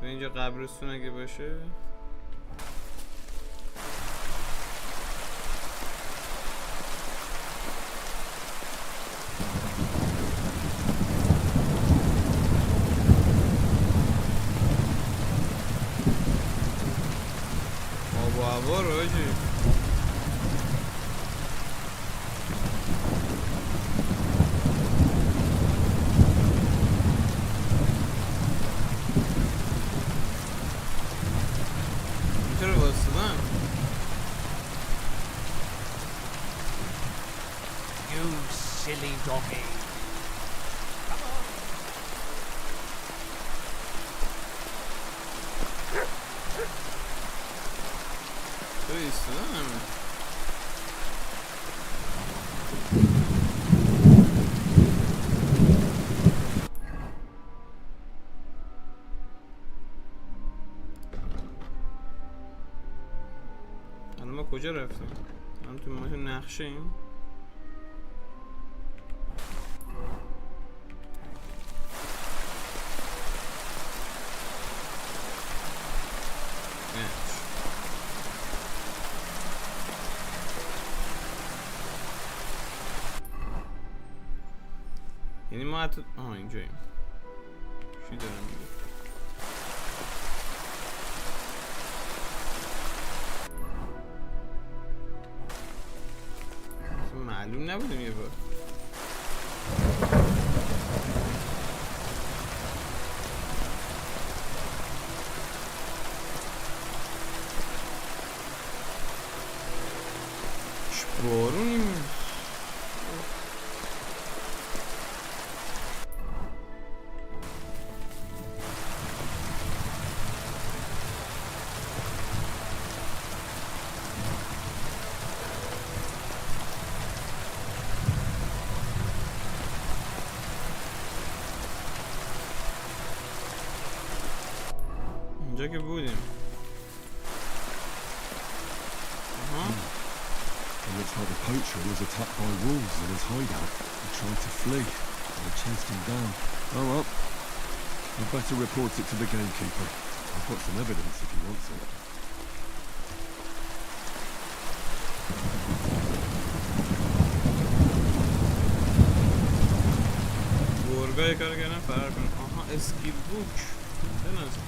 به اینجا قبرستون اگه باشه برو آجی. چرا واسدن؟ doggy. ما کجا رفتیم؟ هم تو ما نقشه ایم؟ یعنی ما حتی اینجاییم. چی دارم میگه؟ معلوم نبودیم یه بار. بارونیم. اینجا که بودیم. It looks like the poacher was attacked by wolves in his hideout. He tried to flee. They chased him down. Oh well. We'd better report it to the gamekeeper. I've got some evidence if he wants it. گرگای کار کردن فرار کنه. آها اسکیل بوک. بنازم.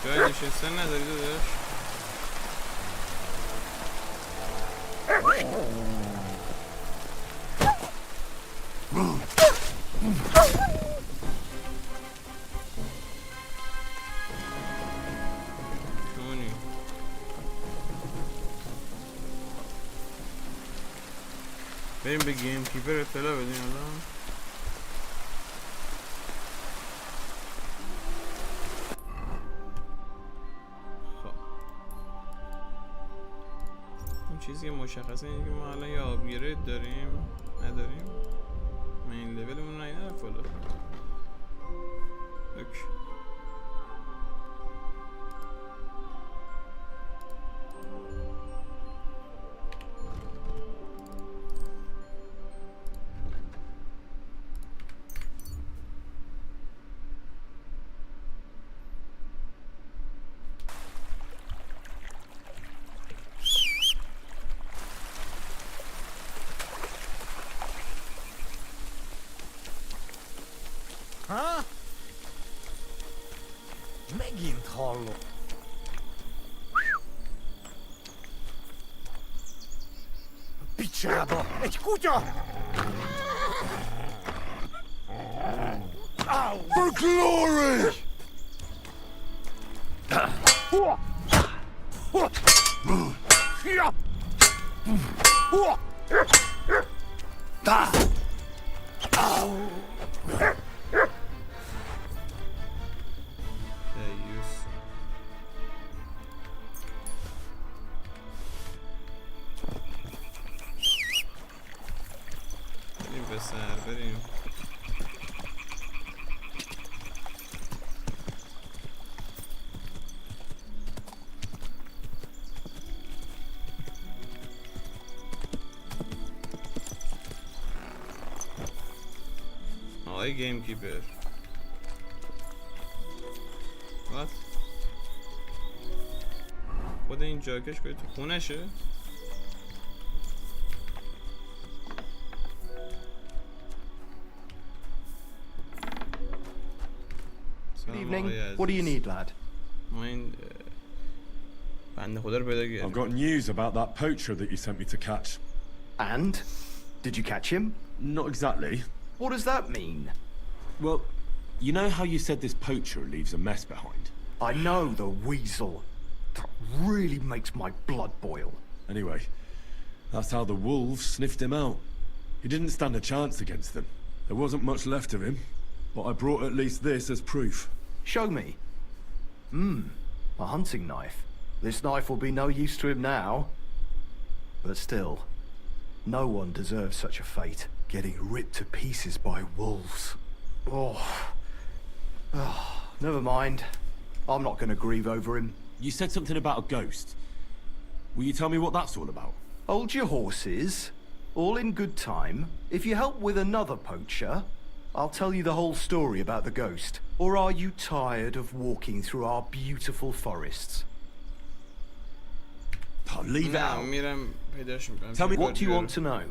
جای نشستن نداری داداش؟ شونی بریم به گیم کیپر اطلاع بدیم الان. چیزی که مشخصه اینه که ما الان یه آپگرید داریم نداریم. مین لولمون نیاد فالو. اوکی. Ha? Megint hallom. Picsába! Egy kutya! For glory! بریم آقای گیم کیپر. وات خود این جاکش باید تو خونشه. Good evening. What do you need, lad? I've got news about that poacher that you sent me to catch. And? Did you catch him? Not exactly. What does that mean? Well, You know how you said this poacher leaves a mess behind? I know, the weasel. That really makes my blood boil. Anyway, that's how the wolves sniffed him out. He didn't stand a chance against them. There wasn't much left of him, but I brought at least this as proof. Show me. A hunting knife. This knife will be no use to him now. But still, no one deserves such a fate. Getting ripped to pieces by wolves. Oh, never mind. I'm not going to grieve over him. You said something about a ghost. Will you tell me what that's all about? Hold your horses. All in good time. If you help with another poacher, I'll tell you the whole story about the ghost. Or are you tired of walking through our beautiful forests? Oh, leave it out. Tell me, what do you want to know?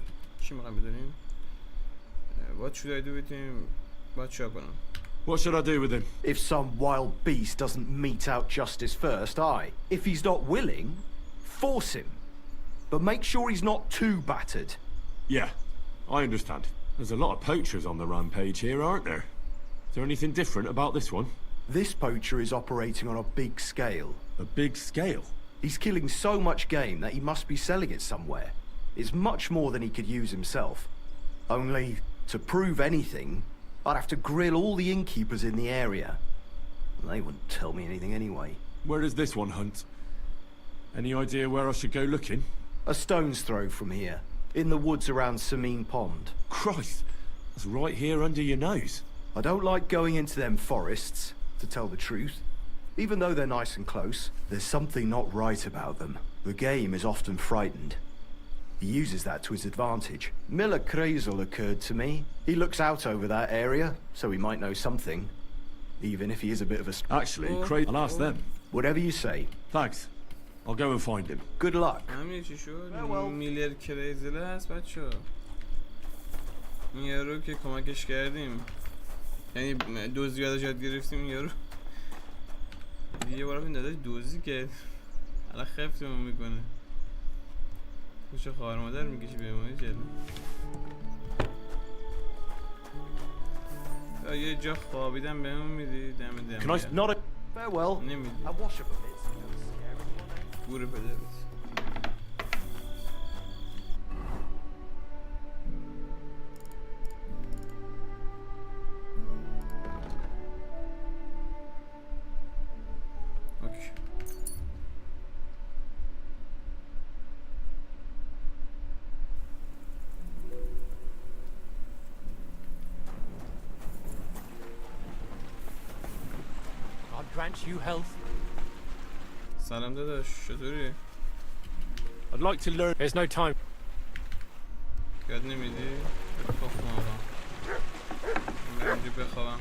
What should I do with him? What should I do with him? If some wild beast doesn't mete out justice first, aye. If he's not willing, force him. But make sure he's not too battered. Yeah, I understand. There's a lot of poachers on the rampage here, aren't there? Is there anything different about this one? This poacher is operating on a big scale. A big scale? He's killing so much game that he must be selling it somewhere. It's much more than he could use himself. Only, to prove anything, I'd have to grill all the innkeepers in the area. They wouldn't tell me anything anyway. Where does this one hunt? Any idea where I should go looking? A stone's throw from here, in the woods around Sameen Pond. Christ, that's right here under your nose. I don't like going into them forests, to tell the truth. Even though they're nice and close, there's something not right about them. The game is often frightened. He uses that to his advantage. Miller Kreisel occurred to me. He looks out over that area, so he might know something. Even if he is a bit of a... Actually, Kreisel, I'll ask them. Whatever you say. Thanks. I'll go and find him. Good luck. میلر کریزل هست بچه‌ها. این یارو که کمکش کردیم. یعنی دوزی یادش یاد گرفتیم این یارو. یه بار این داداش دوزی کرد. الان خفتمون میکنه. کوچه خواهر مادر میکشی به ما جلو. یه جا خوابیدم بهمون میدی دم. Can I not a farewell? نمیدی. I wash up a bit. گوره بده بس. اوکی. God grant you health. سلام داداش چطوری؟ I'd like to learn. There's no time. یاد نمیدی؟ بخوام آقا اینجا بخوام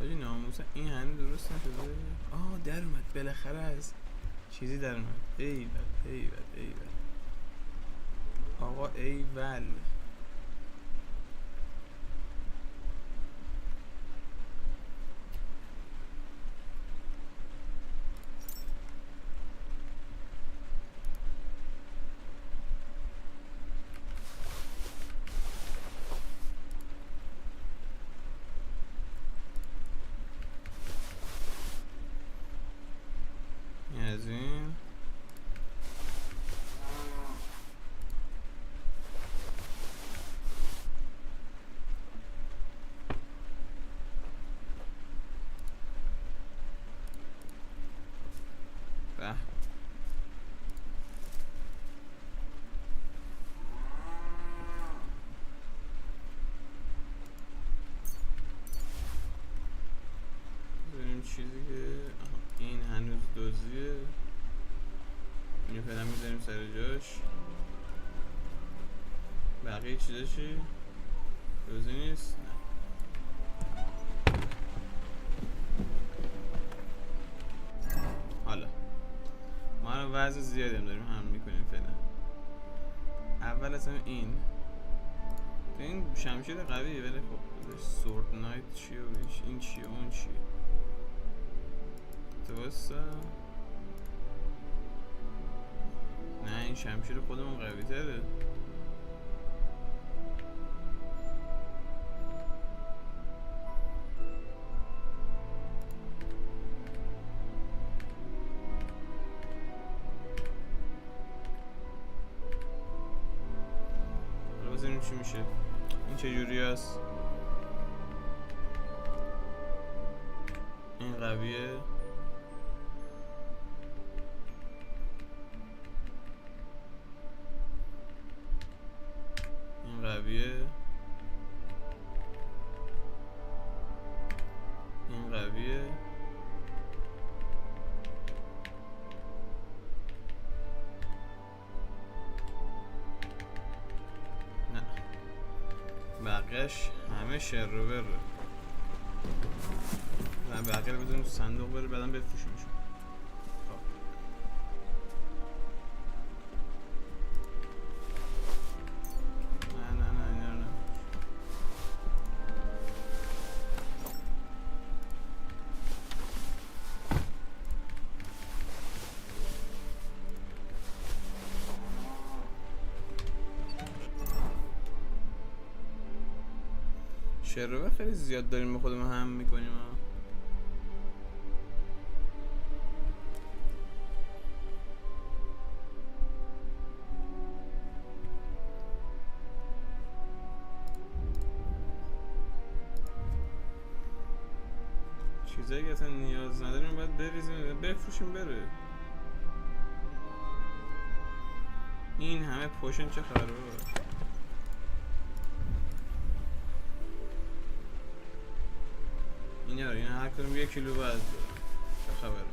آجی ناموسا این هنوز درست نشده؟ در اومد بالاخره از چیزی در اومد. ایول آقا ایول از این بریم چیزی که این هنوز دوزیه اینو فعلا میذاریم سر جاش بقیه چیزا چی؟ دوزی نیست؟ نه حالا ما رو وضع زیادی هم داریم هم میکنیم فعلا اول از این شمشیر قویه ولی خب سورد نایت چیه و این چیه اون چیه توسا نه این شمشیر خودمون قوی تره. حالا بزنیم چی میشه. این چجوری هست؟ این قویه. این قویه. این قویه. نه بقیهش همه شر رو بره. نه بقیه رو بزنیم تو صندوق بره بعدم بفروشیمشون. شروع خیلی زیاد داریم به خودمون هم میکنیم ها. چیزایی که اصلا نیاز نداریم باید بریزیم بفروشیم بره. این همه پوشن چه خبره؟ این هر کدوم 1 کیلو وزن چه خبره؟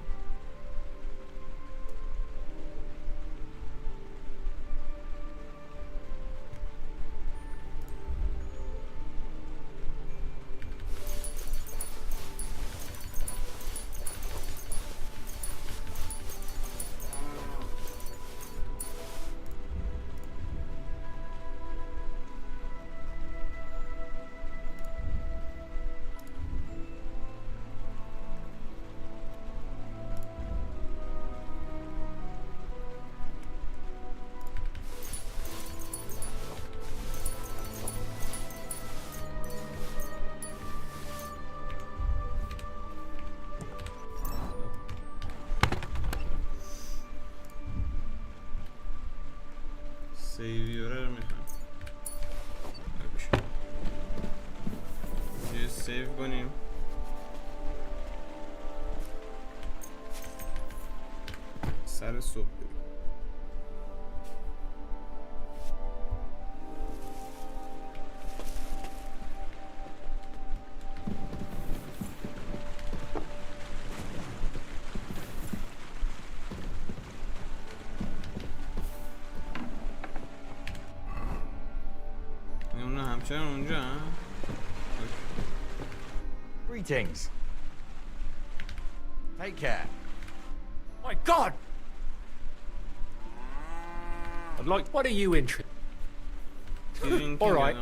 سیویوره رو میخوام یه سیو کنیم. سر صبح Greetings. Take care. My God! I'd like. What are you interested? All right.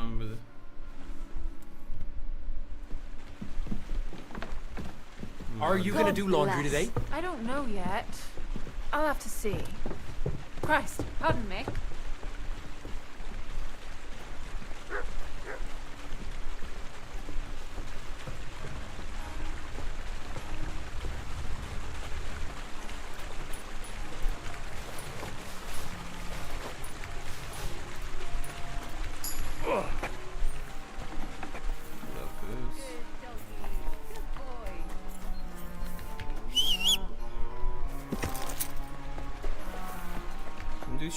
Are you going to do laundry today? I don't know yet. I'll have to see. Christ, pardon me.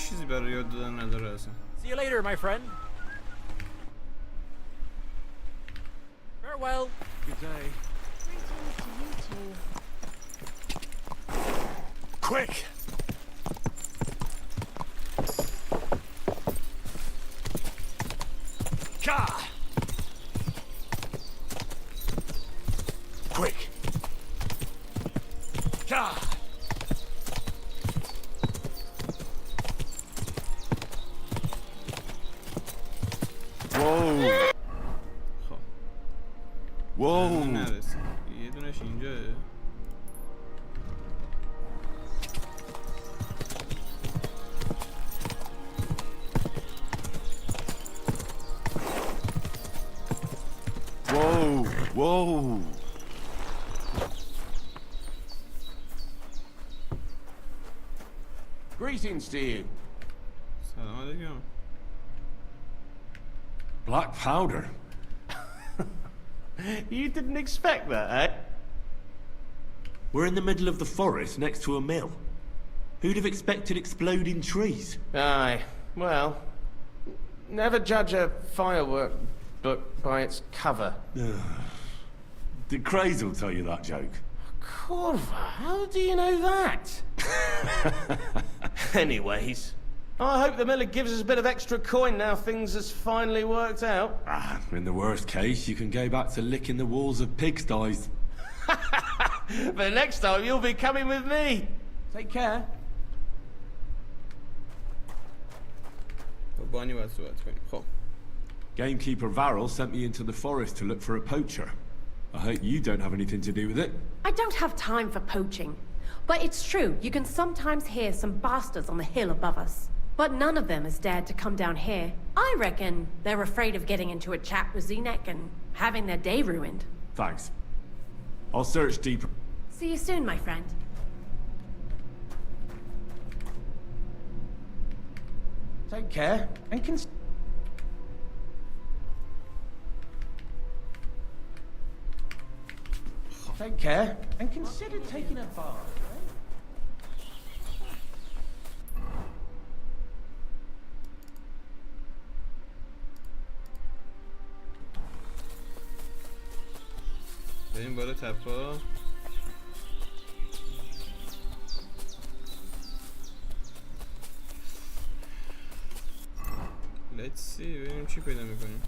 چیزی برای یاد دادن نداره اصلا. See you later, my friend. Farewell. Good day. Greetings to you too. Quick! Ka! Quick! Ka! واو نرسید یه دونش اینجاه. Whoa, whoa. Greetings to you. Salam alaikum. Black powder. You didn't expect that, eh? We're in the middle of the forest next to a mill. Who'd have expected exploding trees? Aye, well, never judge a firework book by its cover. Did Crazel tell you that joke? Corva, how do you know that? Anyways, I hope the miller gives us a bit of extra coin now things has finally worked out. In the worst case, you can go back to licking the walls of pigsties. But next time you'll be coming with me. Take care. بانی باید صحبت کنیم. خب. Gamekeeper Varel sent me into the forest to look for a poacher. I hope you don't have anything to do with it. I don't have time for poaching. But it's true, you can sometimes hear some bastards on the hill above us. But none of them has dared to come down here. I reckon they're afraid of getting into a chat with Zenek and having their day ruined. Thanks. I'll search deeper. See you soon, my friend. Take care and take care and consider taking a bath. بریم بالا تپا. Let's see ببینیم چی پیدا میکنیم.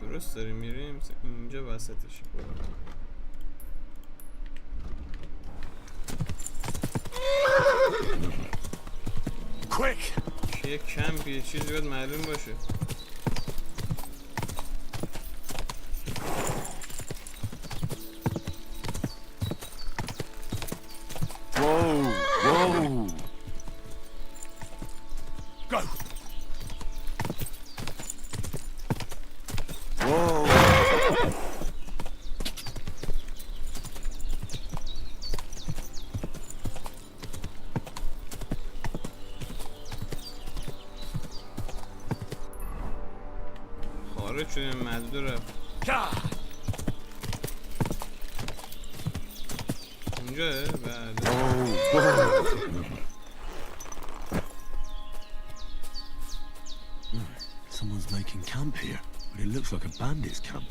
درست داریم میریم اینجا وسطش. Quick! یه کمپ یه چیزی باید معلوم باشه. Whoa! Whoa! Go! Whoa! خارج شدیم مزدو رفت. اونجاه؟ بله. Someone's making camp here, but it looks like a bandit's camp.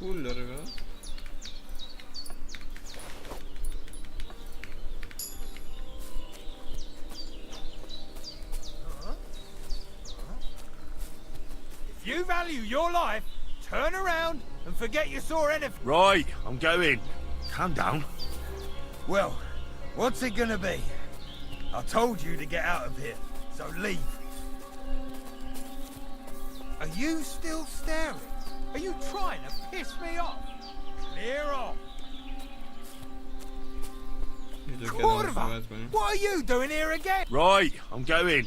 پول داره با؟ If you value your life, turn around and forget you saw anything. Right, I'm going. Calm down. Well, what's it gonna be? I told you to get out of here, so leave. Are you still staring? Are you trying to piss me off? Clear off. Corva, what are you doing here again? Right, I'm going.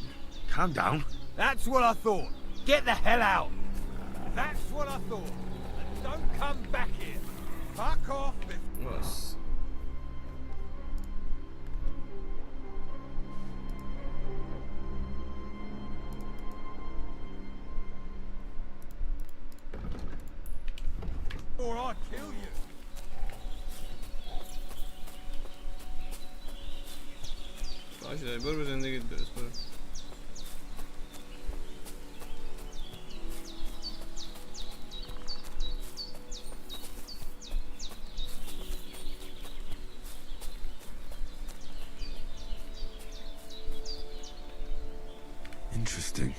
Calm down. That's what I thought. Get the hell out. That's what I thought. And don't come back here. Fuck off. Yes. Or I'll kill you. باشه برو به زندگیت برس برو. Interesting.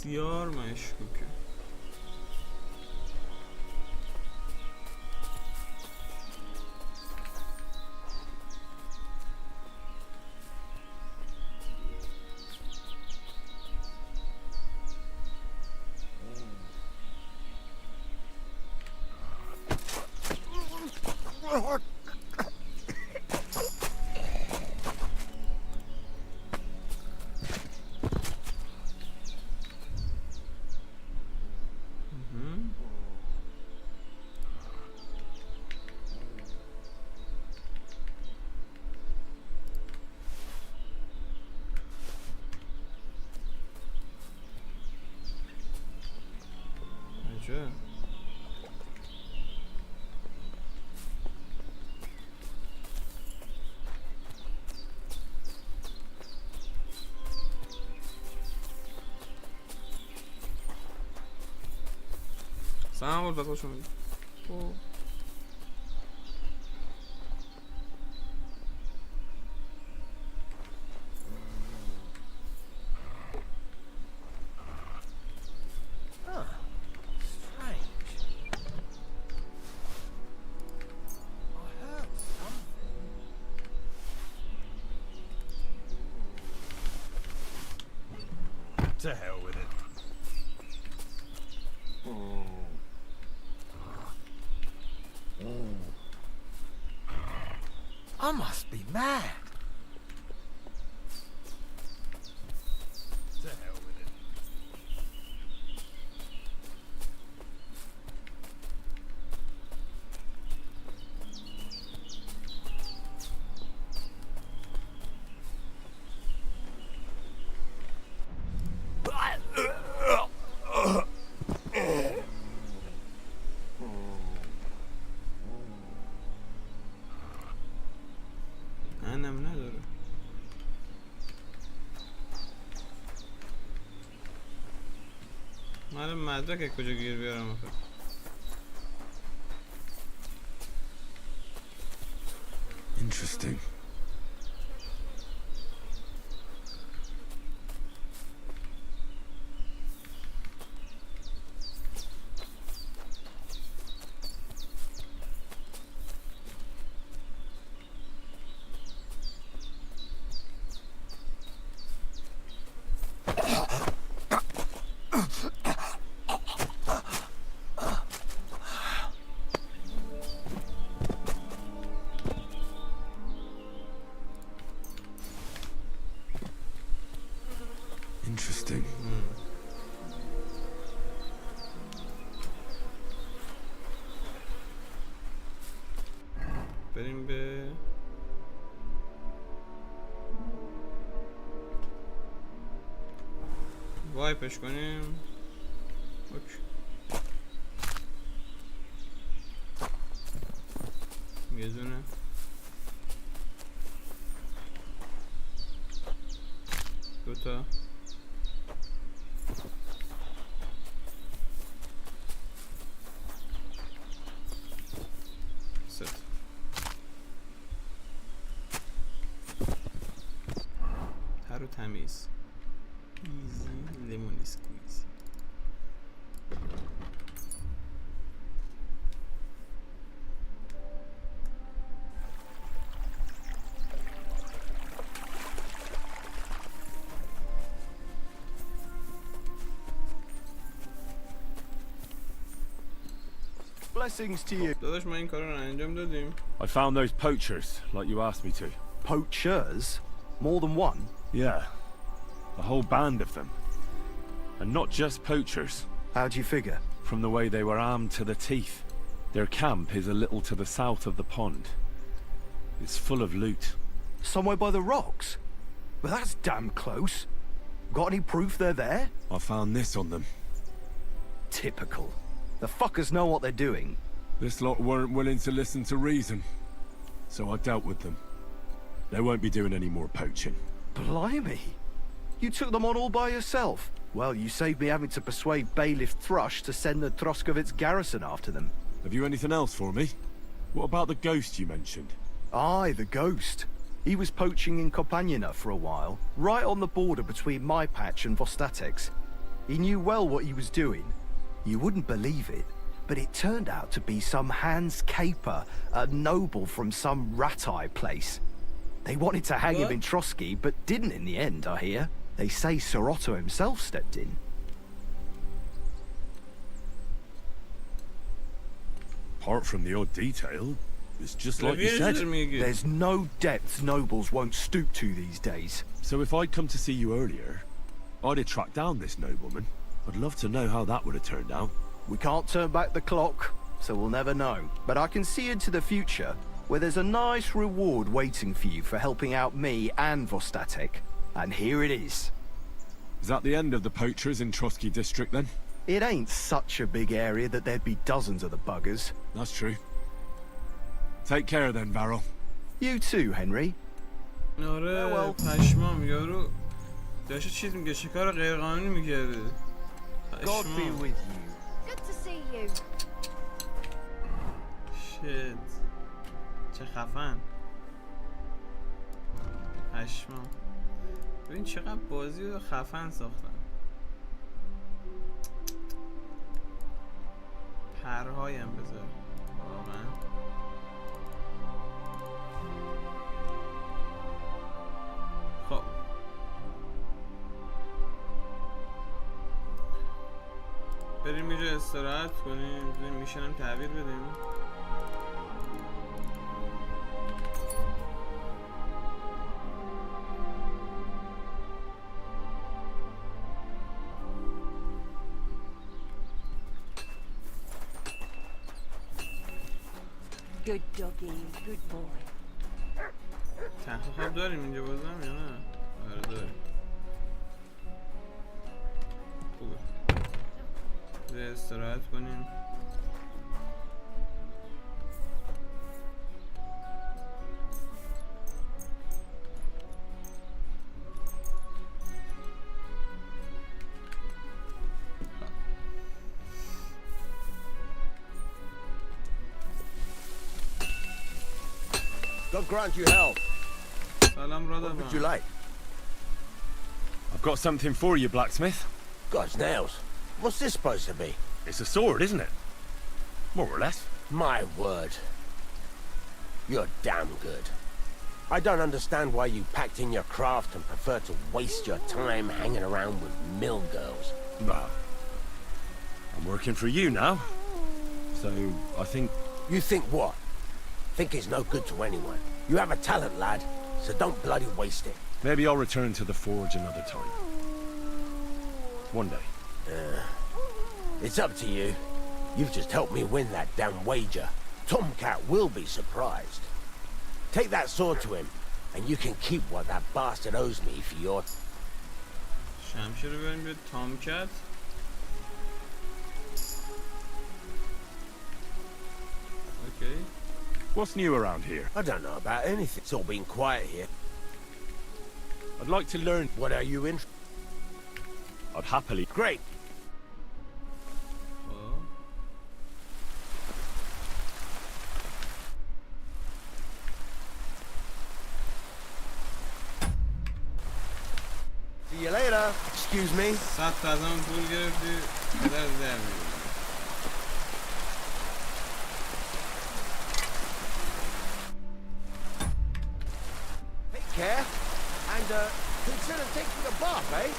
بسیار مشکوکه. عجب. سلام اول پس خوش اومدید. To hell with it. I must be mad. To hell with it. انم نداره. من مدرک کجا گیر بیارم آخه؟ Interesting. Interesting. بریم به وایپش کنیم. اوکی. یه دونه دوتا ست. هر رو تمیز ایزی لیمون اسکویزی. Blessings to you. داداش ما این کارو رو انجام دادیم. I found those poachers, like you asked me to. Poachers? More than one? Yeah. A whole band of them. And not just poachers. How do you figure? From the way they were armed to the teeth. Their camp is a little to the south of the pond. It's full of loot. Somewhere by the rocks? But that's damn close. Got any proof they're there? I found this on them. Typical. The fuckers know what they're doing. This lot weren't willing to listen to reason. So I dealt with them. They won't be doing any more poaching. Blimey. You took them on all by yourself. Well, you saved me having to persuade Bailiff Thrush to send the Troskovitz garrison after them. Have you anything else for me? What about the ghost you mentioned? Aye, the ghost. He was poaching in Kompanina for a while, right on the border between my patch and Vostatek's. He knew well what he was doing. You wouldn't believe it, but it turned out to be some Hans Caper, a noble from some rat-eye place. They wanted to hang him in Trotsky, but didn't in the end, I hear. They say Sir Otto himself stepped in. Apart from the odd detail, it's just like you said. There's no depth nobles won't stoop to these days. So if I'd come to see you earlier, I'd have tracked down this nobleman. I'd love to know how that would have turned out. We can't turn back the clock, so we'll never know. But I can see into the future, where there's a nice reward waiting for you for helping out me and Vostatek. And here it is. Is that the end of the poachers in Trotsky district then? It ain't such a big area that there'd be dozens of the buggers. That's true. Take care then, Varro. You too, Henry. آره پشمام یارو داشته چیز میگه شکار غیرقانونی میکرده. God be with you. Good to see you. Shit. چه خفن. پشمام. ببین چقدر بازی رو خفن ساختن. پرهایم بذار. واقعا. خب. بریم یه جا استراحت کنیم. بریم میشنم تعبیر بدیم. Good doggy, good boy. تخت خواب داریم اینجا بازم یا نه؟ آره داریم. خوبه. بریم استراحت کنیم. God grant you health. What would you like? I've got something for you, blacksmith. God's nails. What's this supposed to be? It's a sword, isn't it? More or less. My word. You're damn good. I don't understand why you packed in your craft and prefer to waste your time hanging around with mill girls. Well, I'm working for you now. So, I think... You think what? Think it's no good to anyone. You have a talent, lad, so don't bloody waste it. Maybe I'll return to the forge another time. One day. It's up to you. You've just helped me win that damn wager. Tomcat will be surprised. Take that sword to him, and you can keep what that bastard owes me for your... شمشیر رو بریم به تامکت. Okay. What's new around here? I don't know about anything. It's all been quiet here. I'd like to learn... What are you in? I'd happily... Great. See you later. Excuse me. 100 تازم پول گرفتی. پدر در میگه. Care, and consider taking a bath, eh?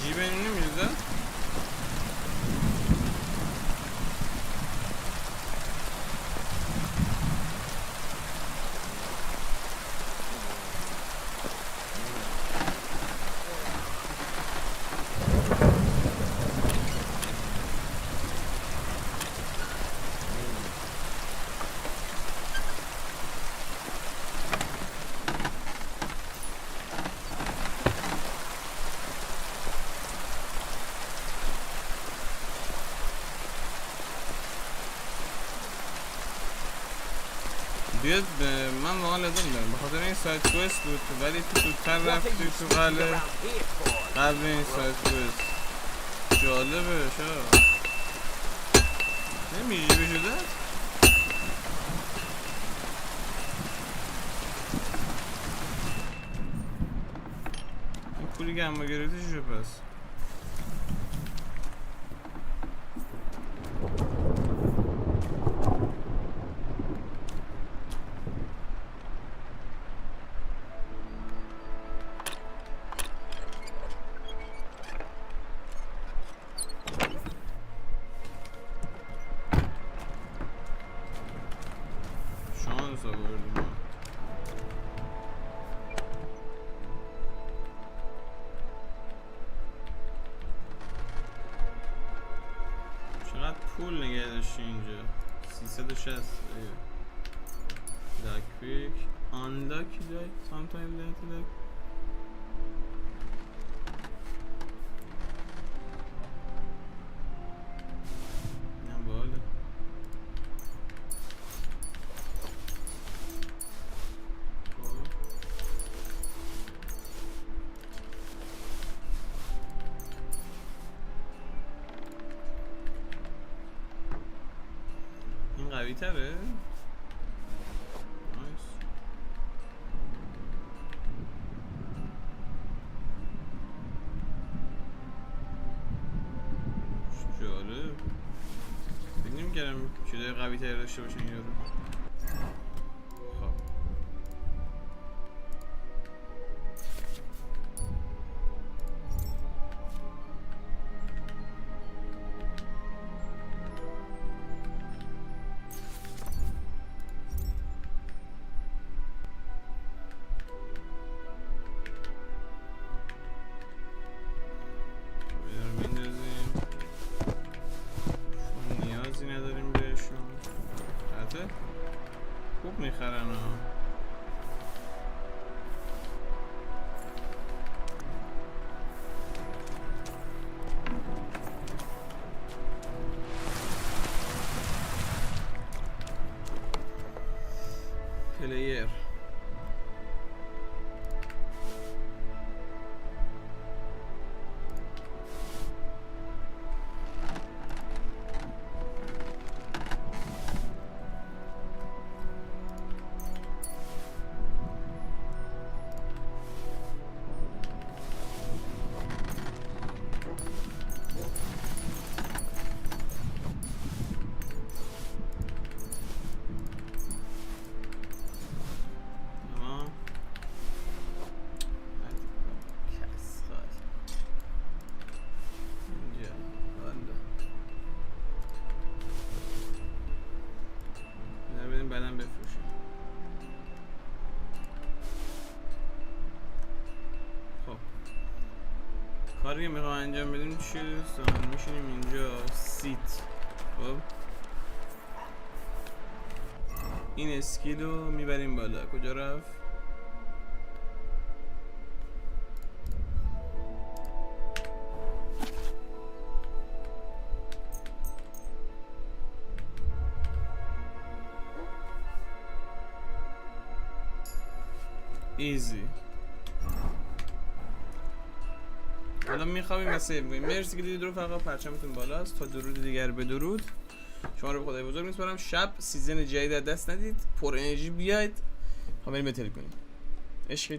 جیبه اینو نمیریزه؟ بیاد من واقعا لازم دارم بخاطر این ساید کوست بود ولی تو زودتر رفتی تو قبل این ساید کوست جالبه چرا نمیشه بشده این پولی که همه گرفتی چیشه پس پول نگه داشتی اینجا 360 داک پیک unlucky die sometimes that نه باله قوی تره نایس جالب فکر نمی‌کردم چیزای قوی تری داشته باشه این یارو خوب میخرن ها پلیر بعدم بفروشیم خب کاری که میخوام انجام بدیم چیه دوستان میشینیم اینجا سیت خب این اسکیل رو میبریم بالا کجا رفت ایزی حالا میخوابیم و سیو کنیم مرسی که دیدید رفقا پرچمتون بالاست تا درود دیگر بدرود شما رو به خدای بزرگ میسپارم شب سیزن جدید دست ندید پر انرژی بیاید بریم بتل کنیم عشق